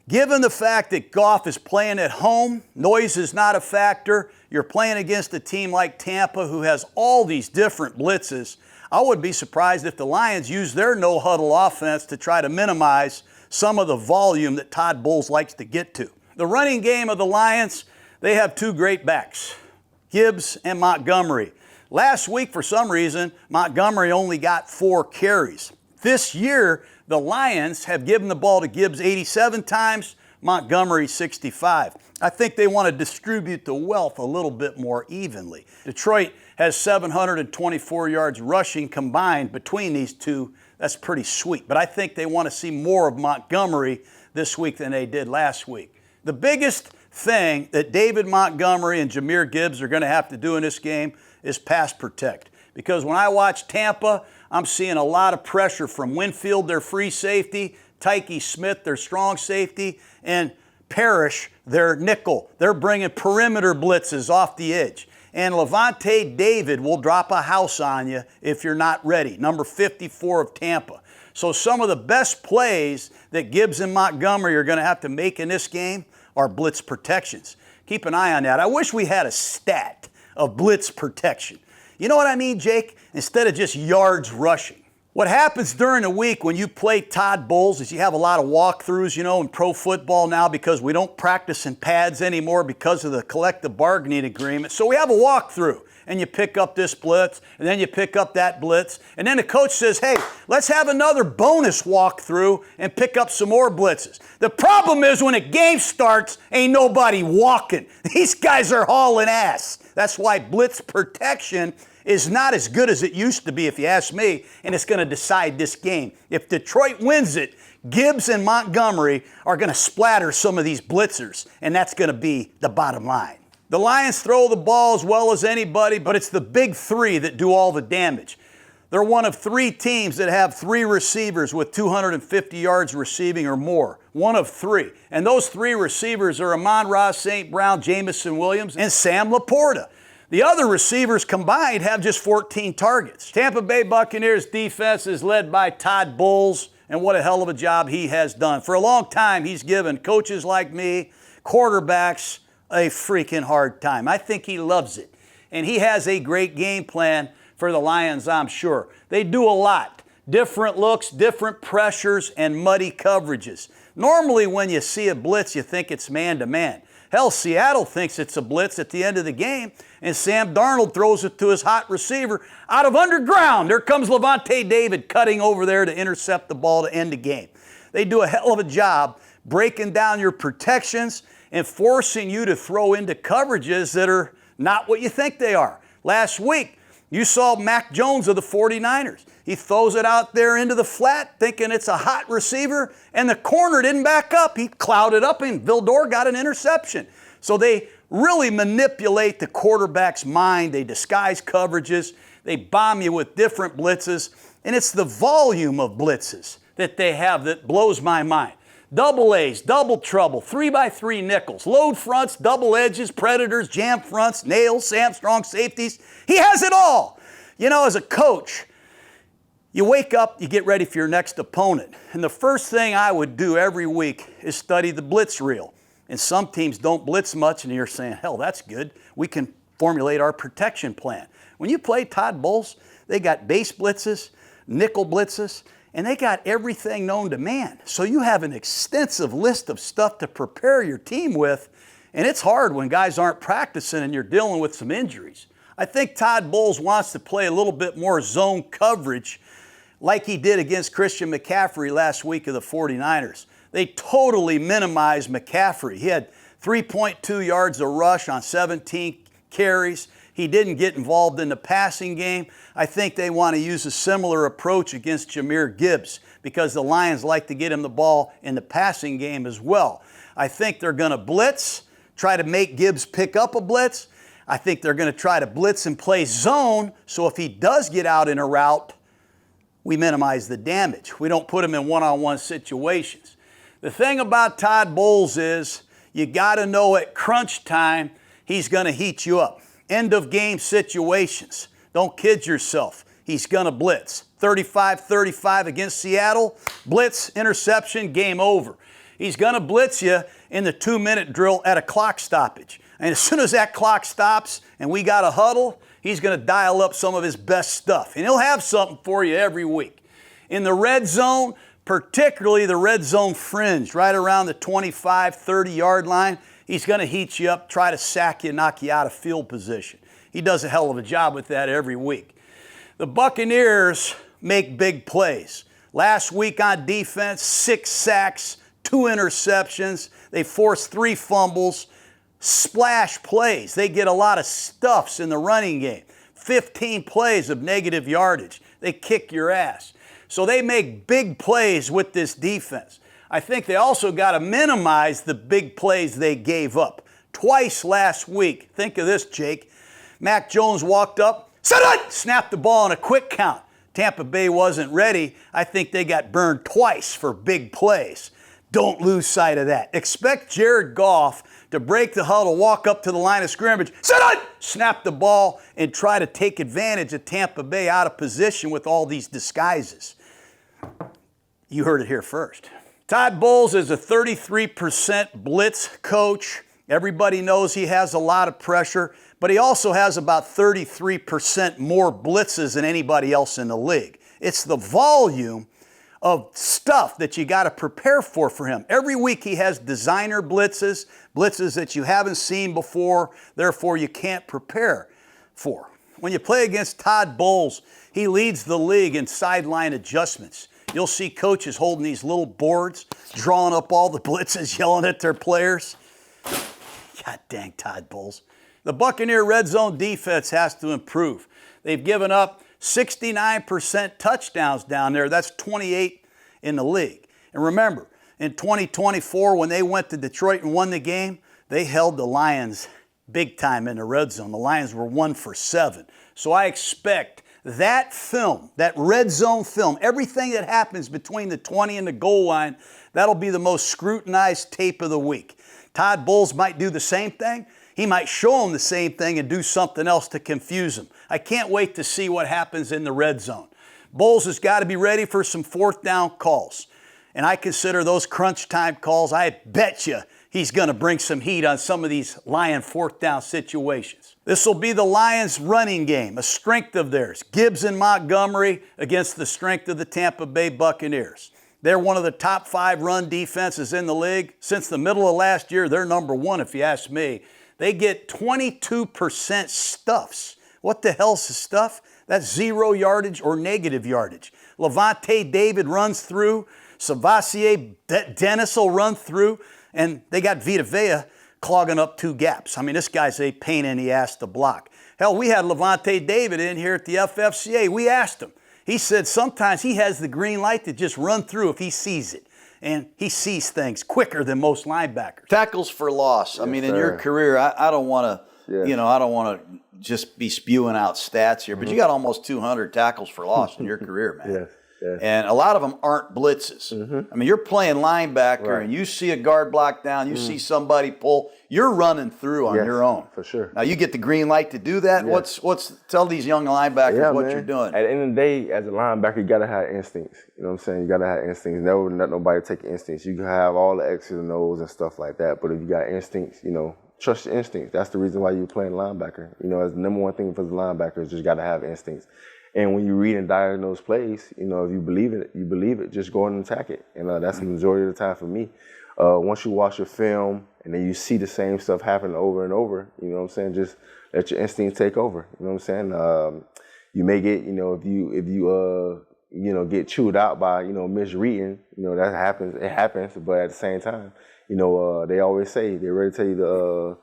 given the fact that Goff is playing at home, noise is not a factor. You're playing against a team like Tampa who has all these different blitzes. I wouldn't be surprised if the Lions use their no-huddle offense to try to minimize some of the volume that Todd Bowles likes to get to. The running game of the Lions, they have 2 great backs, Gibbs and Montgomery. Last week, for some reason, Montgomery only got 4 carries. This year, the Lions have given the ball to Gibbs 87 times, Montgomery 65. I think they want to distribute the wealth a little bit more evenly. Detroit has 724 yards rushing combined between these two. That's pretty sweet. But I think they want to see more of Montgomery this week than they did last week. The biggest thing that David Montgomery and Jahmyr Gibbs are going to have to do in this game is pass protect. Because when I watch Tampa, I'm seeing a lot of pressure from Winfield, their free safety, Tyke Smith, their strong safety, and Parrish, their nickel. They're bringing perimeter blitzes off the edge. And Levante David will drop a house on you if you're not ready, number 54 of Tampa. So some of the best plays that Gibbs and Montgomery are going to have to make in this game are blitz protections. Keep an eye on that. I wish we had a stat of blitz protection. You know what I mean, Jake? Instead of just yards rushing. What happens during the week when you play Todd Bowles is you have a lot of walkthroughs, in pro football now because we don't practice in pads anymore because of the collective bargaining agreement. So we have a walkthrough, and you pick up this blitz, and then you pick up that blitz, and then the coach says, hey, let's have another bonus walkthrough and pick up some more blitzes. The problem is when a game starts, ain't nobody walking. These guys are hauling ass. That's why blitz protection is not as good as it used to be, if you ask me, and it's going to decide this game. If Detroit wins it, Gibbs and Montgomery are going to splatter some of these blitzers, and that's going to be the bottom line. The Lions throw the ball as well as anybody, but it's the big 3 that do all the damage. They're one of 3 teams that have 3 receivers with 250 yards receiving or more. One of 3. And those 3 receivers are Amon-Ra St. Brown, Jamison Williams, and Sam Laporta. The other receivers combined have just 14 targets. Tampa Bay Buccaneers defense is led by Todd Bowles, and what a hell of a job he has done. For a long time, he's given coaches like me, quarterbacks, a freaking hard time. I think he loves it. And he has a great game plan for the Lions, I'm sure. They do a lot. Different looks, different pressures, and muddy coverages. Normally when you see a blitz, you think it's man-to-man. Hell, Seattle thinks it's a blitz at the end of the game, and Sam Darnold throws it to his hot receiver out of underground. There comes Levante David cutting over there to intercept the ball to end the game. They do a hell of a job breaking down your protections and forcing you to throw into coverages that are not what you think they are. Last week, you saw Mac Jones of the 49ers. He throws it out there into the flat thinking it's a hot receiver, and the corner didn't back up. He clouded up, and Vildor got an interception. So they really manipulate the quarterback's mind. They disguise coverages. They bomb you with different blitzes, and it's the volume of blitzes that they have that blows my mind. Double A's, double trouble, 3x3 nickels, load fronts, double edges, predators, jam fronts, nails, Samstrong safeties. He has it all. You know, as a coach, you wake up, you get ready for your next opponent. And the first thing I would do every week is study the blitz reel. And some teams don't blitz much, and you're saying, hell, that's good. We can formulate our protection plan. When you play Todd Bowles, they got base blitzes, nickel blitzes, and they got everything known to man. So you have an extensive list of stuff to prepare your team with, and it's hard when guys aren't practicing and you're dealing with some injuries. I think Todd Bowles wants to play a little bit more zone coverage like he did against Christian McCaffrey last week of the 49ers. They totally minimized McCaffrey. He had 3.2 yards a rush on 17 carries. He didn't get involved in the passing game. I think they want to use a similar approach against Jahmyr Gibbs because the Lions like to get him the ball in the passing game as well. I think they're going to blitz, try to make Gibbs pick up a blitz. I think they're going to try to blitz and play zone, so if he does get out in a route, we minimize the damage. We don't put him in one-on-one situations. The thing about Todd Bowles is you got to know at crunch time he's going to heat you up. End of game situations. Don't kid yourself. He's going to blitz. 35-35 against Seattle. Blitz, interception, game over. He's going to blitz you in the 2-minute drill at a clock stoppage. And as soon as that clock stops and we got a huddle, he's going to dial up some of his best stuff. And he'll have something for you every week. In the red zone, particularly the red zone fringe, right around the 25, 30-yard line, he's going to heat you up, try to sack you, knock you out of field position. He does a hell of a job with that every week. The Buccaneers make big plays. Last week on defense, 6 sacks, 2 interceptions. They forced 3 fumbles. Splash plays. They get a lot of stuffs in the running game. 15 plays of negative yardage. They kick your ass. So they make big plays with this defense. I think they also got to minimize the big plays they gave up. Twice last week, think of this, Jake. Mac Jones walked up, snapped the ball in a quick count. Tampa Bay wasn't ready. I think they got burned twice for big plays. Don't lose sight of that. Expect Jared Goff to break the huddle, walk up to the line of scrimmage, snap the ball, and try to take advantage of Tampa Bay out of position with all these disguises. You heard it here first. Todd Bowles is a 33% blitz coach. Everybody knows he has a lot of pressure, but he also has about 33% more blitzes than anybody else in the league. It's the volume of stuff that you got to prepare for him. Every week he has designer blitzes, blitzes that you haven't seen before, therefore you can't prepare for. When you play against Todd Bowles, he leads the league in sideline adjustments. You'll see coaches holding these little boards, drawing up all the blitzes, yelling at their players. God dang Todd Bowles. The Buccaneer red zone defense has to improve. They've given up 69% touchdowns down there. That's 28 in the league. And remember, in 2024, when they went to Detroit and won the game, they held the Lions big time in the red zone. The Lions were 1 for 7. So I expect that film, that red zone film, everything that happens between the 20 and the goal line, that'll be the most scrutinized tape of the week. Todd Bowles might do the same thing. He might show them the same thing and do something else to confuse them. I can't wait to see what happens in the red zone. Bowles has got to be ready for some 4th down calls. And I consider those crunch time calls, I bet you he's going to bring some heat on some of these Lion 4th down situations. This will be the Lions' running game, a strength of theirs. Gibbs and Montgomery against the strength of the Tampa Bay Buccaneers. They're one of the top 5 run defenses in the league. Since the middle of last year, they're number 1 if you ask me. They get 22% stuffs. What the hell's the stuff? That's 0 yardage or negative yardage. Levante David runs through. Savassier Dennis will run through. And they got Vita Vea clogging up two gaps. I mean, this guy's a pain in the ass to block. Hell, we had Levante David in here at the FFCA. We asked him. He said sometimes he has the green light to just run through if he sees it. And he sees things quicker than most linebackers. Tackles for loss. I mean, in your career, I don't want to, I don't want to just be spewing out stats here, but you got almost 200 tackles for loss in your career, man. Yeah. And a lot of them aren't blitzes. I mean, you're playing linebacker and you see a guard block down, you see somebody pull, you're running through on your own. For sure. Now, you get the green light to do that. Tell these young linebackers what you're doing. At the end of the day, as a linebacker, you got to have instincts. You know what I'm saying? You got to have instincts. Never let nobody take instincts. You can have all the X's and O's and stuff like that, but if you got instincts, trust your instincts. That's the reason why you're playing linebacker. As the number one thing for the linebacker is just got to have instincts. And when you read and diagnose plays, if you believe it, just go and attack it. And that's the majority of the time for me. Once you watch your film and then you see the same stuff happen over and over, you know what I'm saying? Just let your instinct take over. You know what I'm saying? You may get, if you get chewed out by, misreading, that happens. It happens. But at the same time, they always say, they're ready to tell you to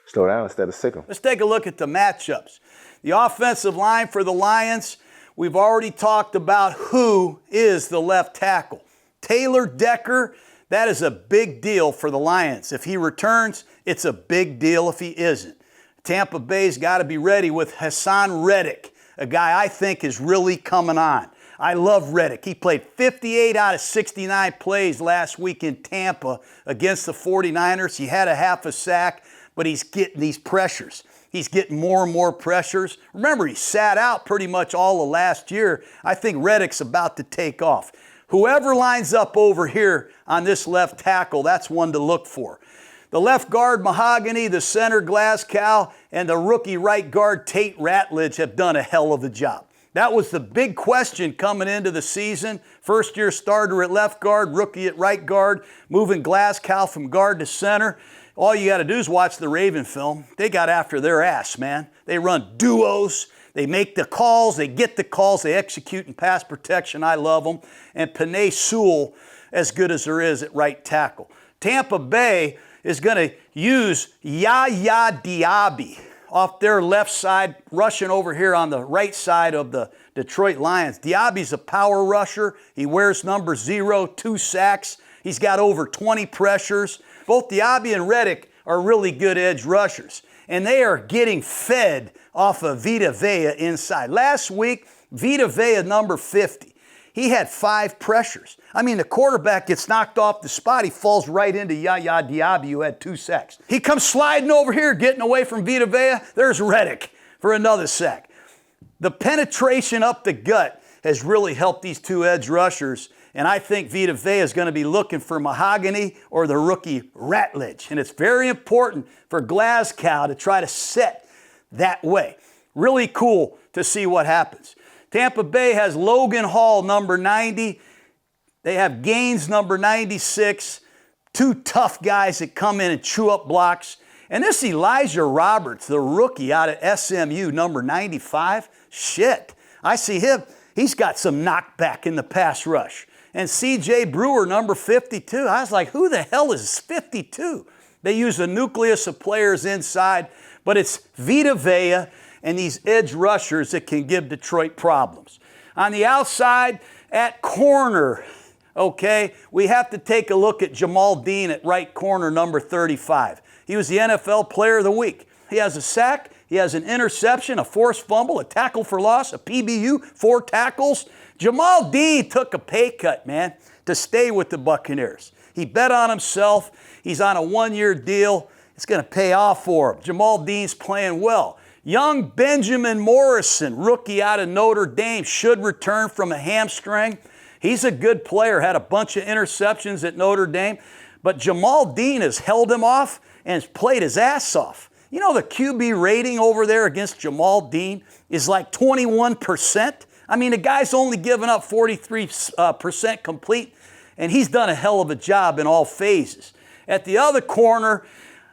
slow down instead of sick them. Let's take a look at the matchups. The offensive line for the Lions, we've already talked about who is the left tackle. Taylor Decker, that is a big deal for the Lions. If he returns, it's a big deal if he isn't. Tampa Bay's got to be ready with Hassan Reddick, a guy I think is really coming on. I love Reddick. He played 58 out of 69 plays last week in Tampa against the 49ers. He had a half a sack, but he's getting these pressures. He's getting more and more pressures. Remember, he sat out pretty much all of last year. I think Reddick's about to take off. Whoever lines up over here on this left tackle, that's one to look for. The left guard, Mahogany, the center, Glasgow, and the rookie right guard, Tate Ratledge, have done a hell of a job. That was the big question coming into the season. First-year starter at left guard, rookie at right guard, moving Glasgow from guard to center. All you got to do is watch the Raven film. They got after their ass, man. They run duos. They make the calls. They get the calls. They execute in pass protection. I love them. And Penei Sewell, as good as there is at right tackle. Tampa Bay is going to use Yaya Diaby off their left side, rushing over here on the right side of the Detroit Lions. Diaby's a power rusher. He wears number 0, 2 sacks. He's got over 20 pressures. Both Diaby and Reddick are really good edge rushers, and they are getting fed off of Vita Vea inside. Last week, Vita Vea, number 50, he had 5 pressures. I mean, the quarterback gets knocked off the spot. He falls right into Yaya Diaby, who had 2 sacks. He comes sliding over here, getting away from Vita Vea. There's Reddick for another sack. The penetration up the gut has really helped these 2 edge rushers. And I think Vita Vea is going to be looking for Mahogany or the rookie Ratledge. And it's very important for Glasgow to try to set that way. Really cool to see what happens. Tampa Bay has Logan Hall, number 90. They have Gaines, number 96. 2 tough guys that come in and chew up blocks. And this Elijah Roberts, the rookie out of SMU, number 95. Shit, I see him. He's got some knockback in the pass rush. And C.J. Brewer, number 52. I was like, who the hell is 52? They use a nucleus of players inside, but it's Vita Vea and these edge rushers that can give Detroit problems. On the outside, at corner, okay, we have to take a look at Jamal Dean at right corner, number 35. He was the NFL Player of the Week. He has a sack, he has an interception, a forced fumble, a tackle for loss, a PBU, 4 tackles. Jamal Dean took a pay cut, man, to stay with the Buccaneers. He bet on himself. He's on a 1-year deal. It's going to pay off for him. Jamal Dean's playing well. Young Benjamin Morrison, rookie out of Notre Dame, should return from a hamstring. He's a good player, had a bunch of interceptions at Notre Dame. But Jamal Dean has held him off and has played his ass off. You know, the QB rating over there against Jamal Dean is like 21%. I mean, the guy's only given up 43% complete, and he's done a hell of a job in all phases. At the other corner,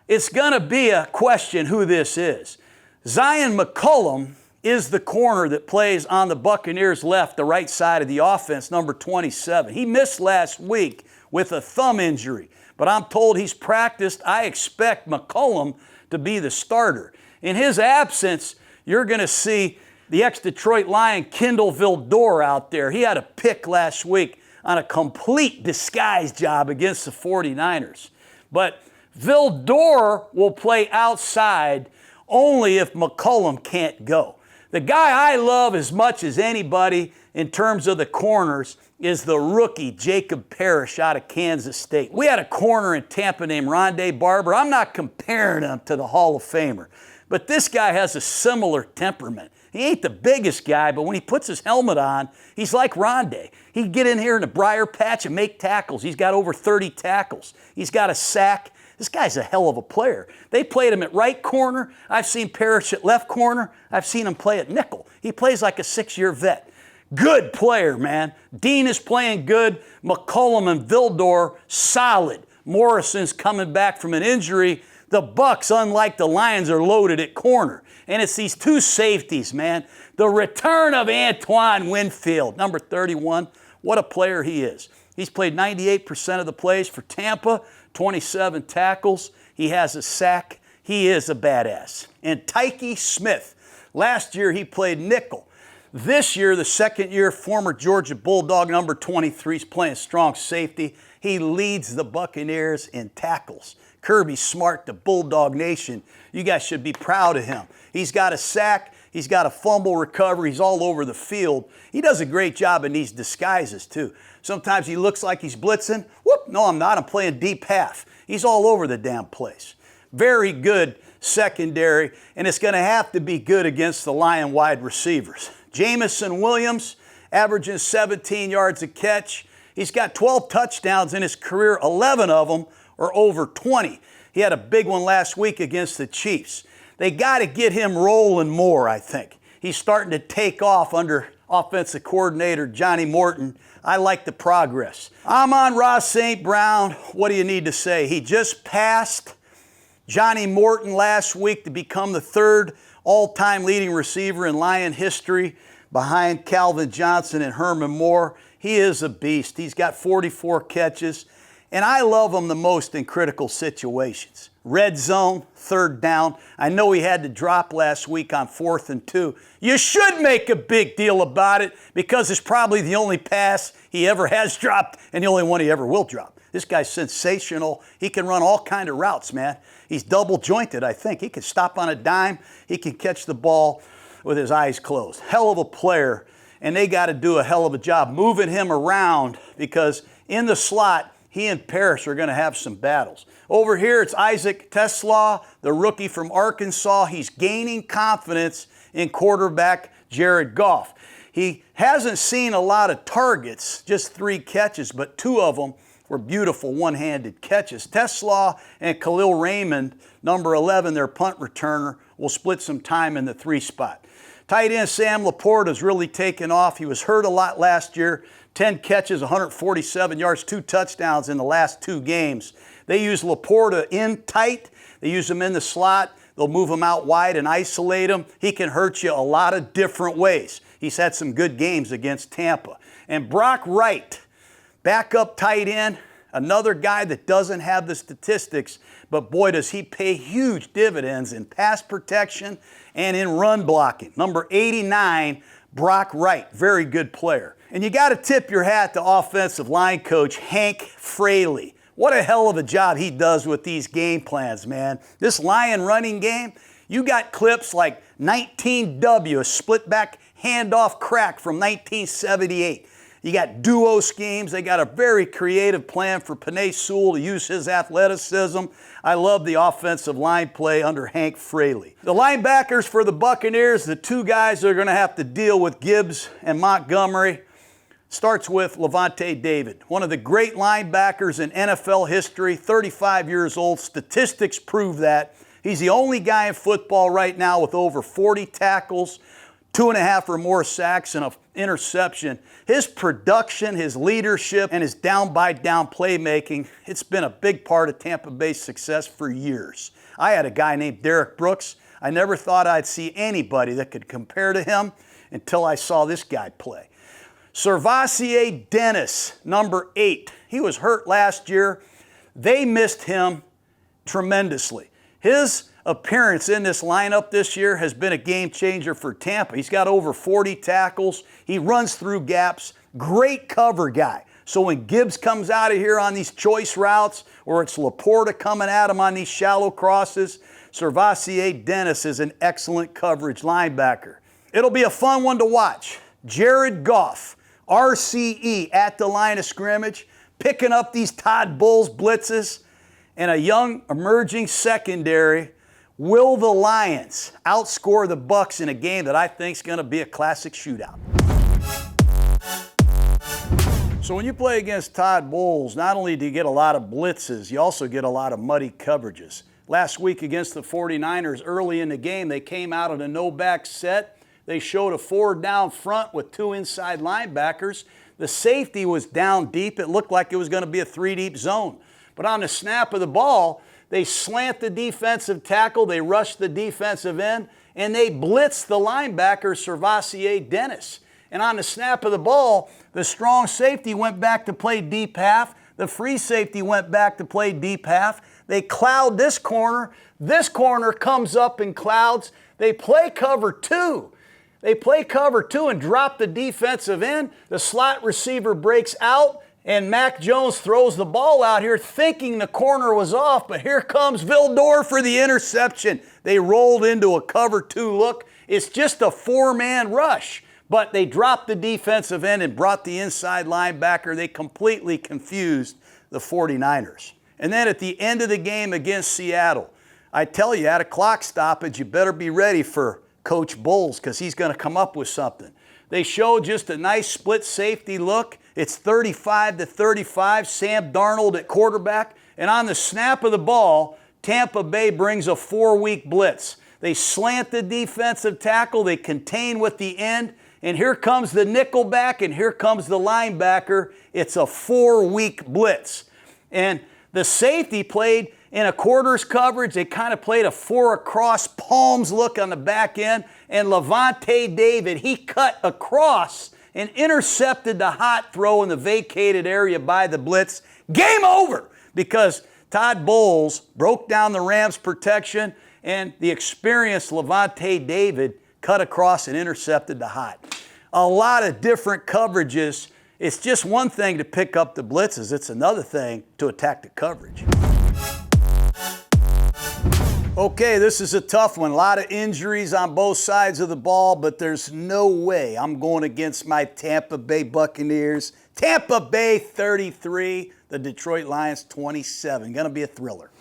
it's going to be a question who this is. Zion McCollum is the corner that plays on the Buccaneers left, the right side of the offense, number 27. He missed last week with a thumb injury. But I'm told he's practiced. I expect McCollum to be the starter. In his absence, you're going to see the ex-Detroit Lion Kendall Vildor out there. He had a pick last week on a complete disguise job against the 49ers. But Vildor will play outside only if McCollum can't go. The guy I love as much as anybody in terms of the corners is the rookie Jacob Parrish out of Kansas State. We had a corner in Tampa named Rondé Barber. I'm not comparing him to the Hall of Famer, but this guy has a similar temperament. He ain't the biggest guy, but when he puts his helmet on, he's like Rondé. He'd get in here in the briar patch and make tackles. He's got over 30 tackles. He's got a sack. This guy's a hell of a player. They played him at right corner. I've seen Parrish at left corner. I've seen him play at nickel. He plays like a 6-year vet. Good player, man. Dean is playing good. McCollum and Vildor, solid. Morrison's coming back from an injury. The Bucs, unlike the Lions, are loaded at corner. And it's these two safeties, man. The return of Antoine Winfield, number 31. What a player he is. He's played 98% of the plays for Tampa, 27 tackles. He has a sack. He is a badass. And Tyke Smith, last year he played nickel. This year, the second year, former Georgia Bulldog, number 23, is playing strong safety. He leads the Buccaneers in tackles. Kirby Smart, the Bulldog Nation, you guys should be proud of him. He's got a sack. He's got a fumble recovery. He's all over the field. He does a great job in these disguises, too. Sometimes he looks like he's blitzing. Whoop, no, I'm not. I'm playing deep half. He's all over the damn place. Very good secondary, and it's going to have to be good against the Lion wide receivers. Jamison Williams, averaging 17 yards a catch. He's got 12 touchdowns in his career. 11 of them are over 20. He had a big one last week against the Chiefs. They got to get him rolling more, I think. He's starting to take off under offensive coordinator Johnny Morton. I like the progress. Amon-Ra St. Brown, what do you need to say? He just passed Johnny Morton last week to become the third all-time leading receiver in Lion history behind Calvin Johnson and Herman Moore. He is a beast. He's got 44 catches, and I love him the most in critical situations. Red zone, third down. I know he had to drop last week on 4th and 2. You should make a big deal about it because it's probably the only pass he ever has dropped and the only one he ever will drop. This guy's sensational. He can run all kind of routes, man. He's double jointed, I think. He can stop on a dime. He can catch the ball with his eyes closed. Hell of a player, and they got to do a hell of a job moving him around because in the slot, he and Parrish are going to have some battles. Over here, it's Isaac Teslaw, the rookie from Arkansas. He's gaining confidence in quarterback Jared Goff. He hasn't seen a lot of targets, just 3 catches, but 2 of them were beautiful one-handed catches. Teslaw and Khalil Raymond, number 11, their punt returner, will split some time in the 3 spot. Tight end Sam Laporta's really taken off. He was hurt a lot last year. 10 catches, 147 yards, 2 touchdowns in the last 2 games. They use Laporta in tight. They use him in the slot. They'll move him out wide and isolate him. He can hurt you a lot of different ways. He's had some good games against Tampa. And Brock Wright, backup tight end, another guy that doesn't have the statistics, but boy, does he pay huge dividends in pass protection and in run blocking. Number 89, Brock Wright, very good player. And you got to tip your hat to offensive line coach Hank Fraley. What a hell of a job he does with these game plans, man. This Lion running game, you got clips like 19W, a split back handoff crack from 1978. You got duo schemes. They got a very creative plan for Penei Sewell to use his athleticism. I love the offensive line play under Hank Fraley. The linebackers for the Buccaneers, the 2 guys that are going to have to deal with Gibbs and Montgomery, starts with Levante David, one of the great linebackers in NFL history, 35 years old. Statistics prove that. He's the only guy in football right now with over 40 tackles, 2.5 or more sacks, and an interception. His production, his leadership, and his down-by-down playmaking, it's been a big part of Tampa Bay's success for years. I had a guy named Derek Brooks. I never thought I'd see anybody that could compare to him until I saw this guy play. Servassier Dennis, number 8. He was hurt last year. They missed him tremendously. His appearance in this lineup this year has been a game changer for Tampa. He's got over 40 tackles. He runs through gaps. Great cover guy. So when Gibbs comes out of here on these choice routes, or it's Laporta coming at him on these shallow crosses, Servassier Dennis is an excellent coverage linebacker. It'll be a fun one to watch. Jared Goff, RCE at the line of scrimmage, picking up these Todd Bowles blitzes, and a young emerging secondary. Will the Lions outscore the Bucs in a game that I think is going to be a classic shootout? So when you play against Todd Bowles, not only do you get a lot of blitzes, you also get a lot of muddy coverages. Last week against the 49ers, early in the game, they came out of a no-back set. They showed a 4-down front with 2 inside linebackers. The safety was down deep. It looked like it was going to be a 3-deep zone. But on the snap of the ball, they slant the defensive tackle, they rushed the defensive end, and they blitzed the linebacker, Servassier Dennis. And on the snap of the ball, the strong safety went back to play deep half. The free safety went back to play deep half. They cloud this corner. This corner comes up and clouds. They play cover 2. They play cover 2 and drop the defensive end. The slot receiver breaks out, and Mac Jones throws the ball out here thinking the corner was off, but here comes Vildor for the interception. They rolled into a cover 2 look. It's just a 4-man rush, but they dropped the defensive end and brought the inside linebacker. They completely confused the 49ers. And then at the end of the game against Seattle, I tell you, at a clock stoppage, you better be ready for Coach Bowles because he's going to come up with something. They showed just a nice split safety look. It's 35-35, Sam Darnold at quarterback. And on the snap of the ball, Tampa Bay brings a 4-week blitz. They slant the defensive tackle. They contain with the end. And here comes the nickelback, and here comes the linebacker. It's a 4-week blitz. And the safety played in a quarters coverage. They kind of played a 4 across palms look on the back end. And Levante David, he cut across and intercepted the hot throw in the vacated area by the blitz. Game over because Todd Bowles broke down the Rams' protection, and the experienced Levante David cut across and intercepted the hot. A lot of different coverages. It's just one thing to pick up the blitzes. It's another thing to attack the coverage. Okay, this is a tough one. A lot of injuries on both sides of the ball, but there's no way I'm going against my Tampa Bay Buccaneers. Tampa Bay 33, the Detroit Lions 27. Going to be a thriller.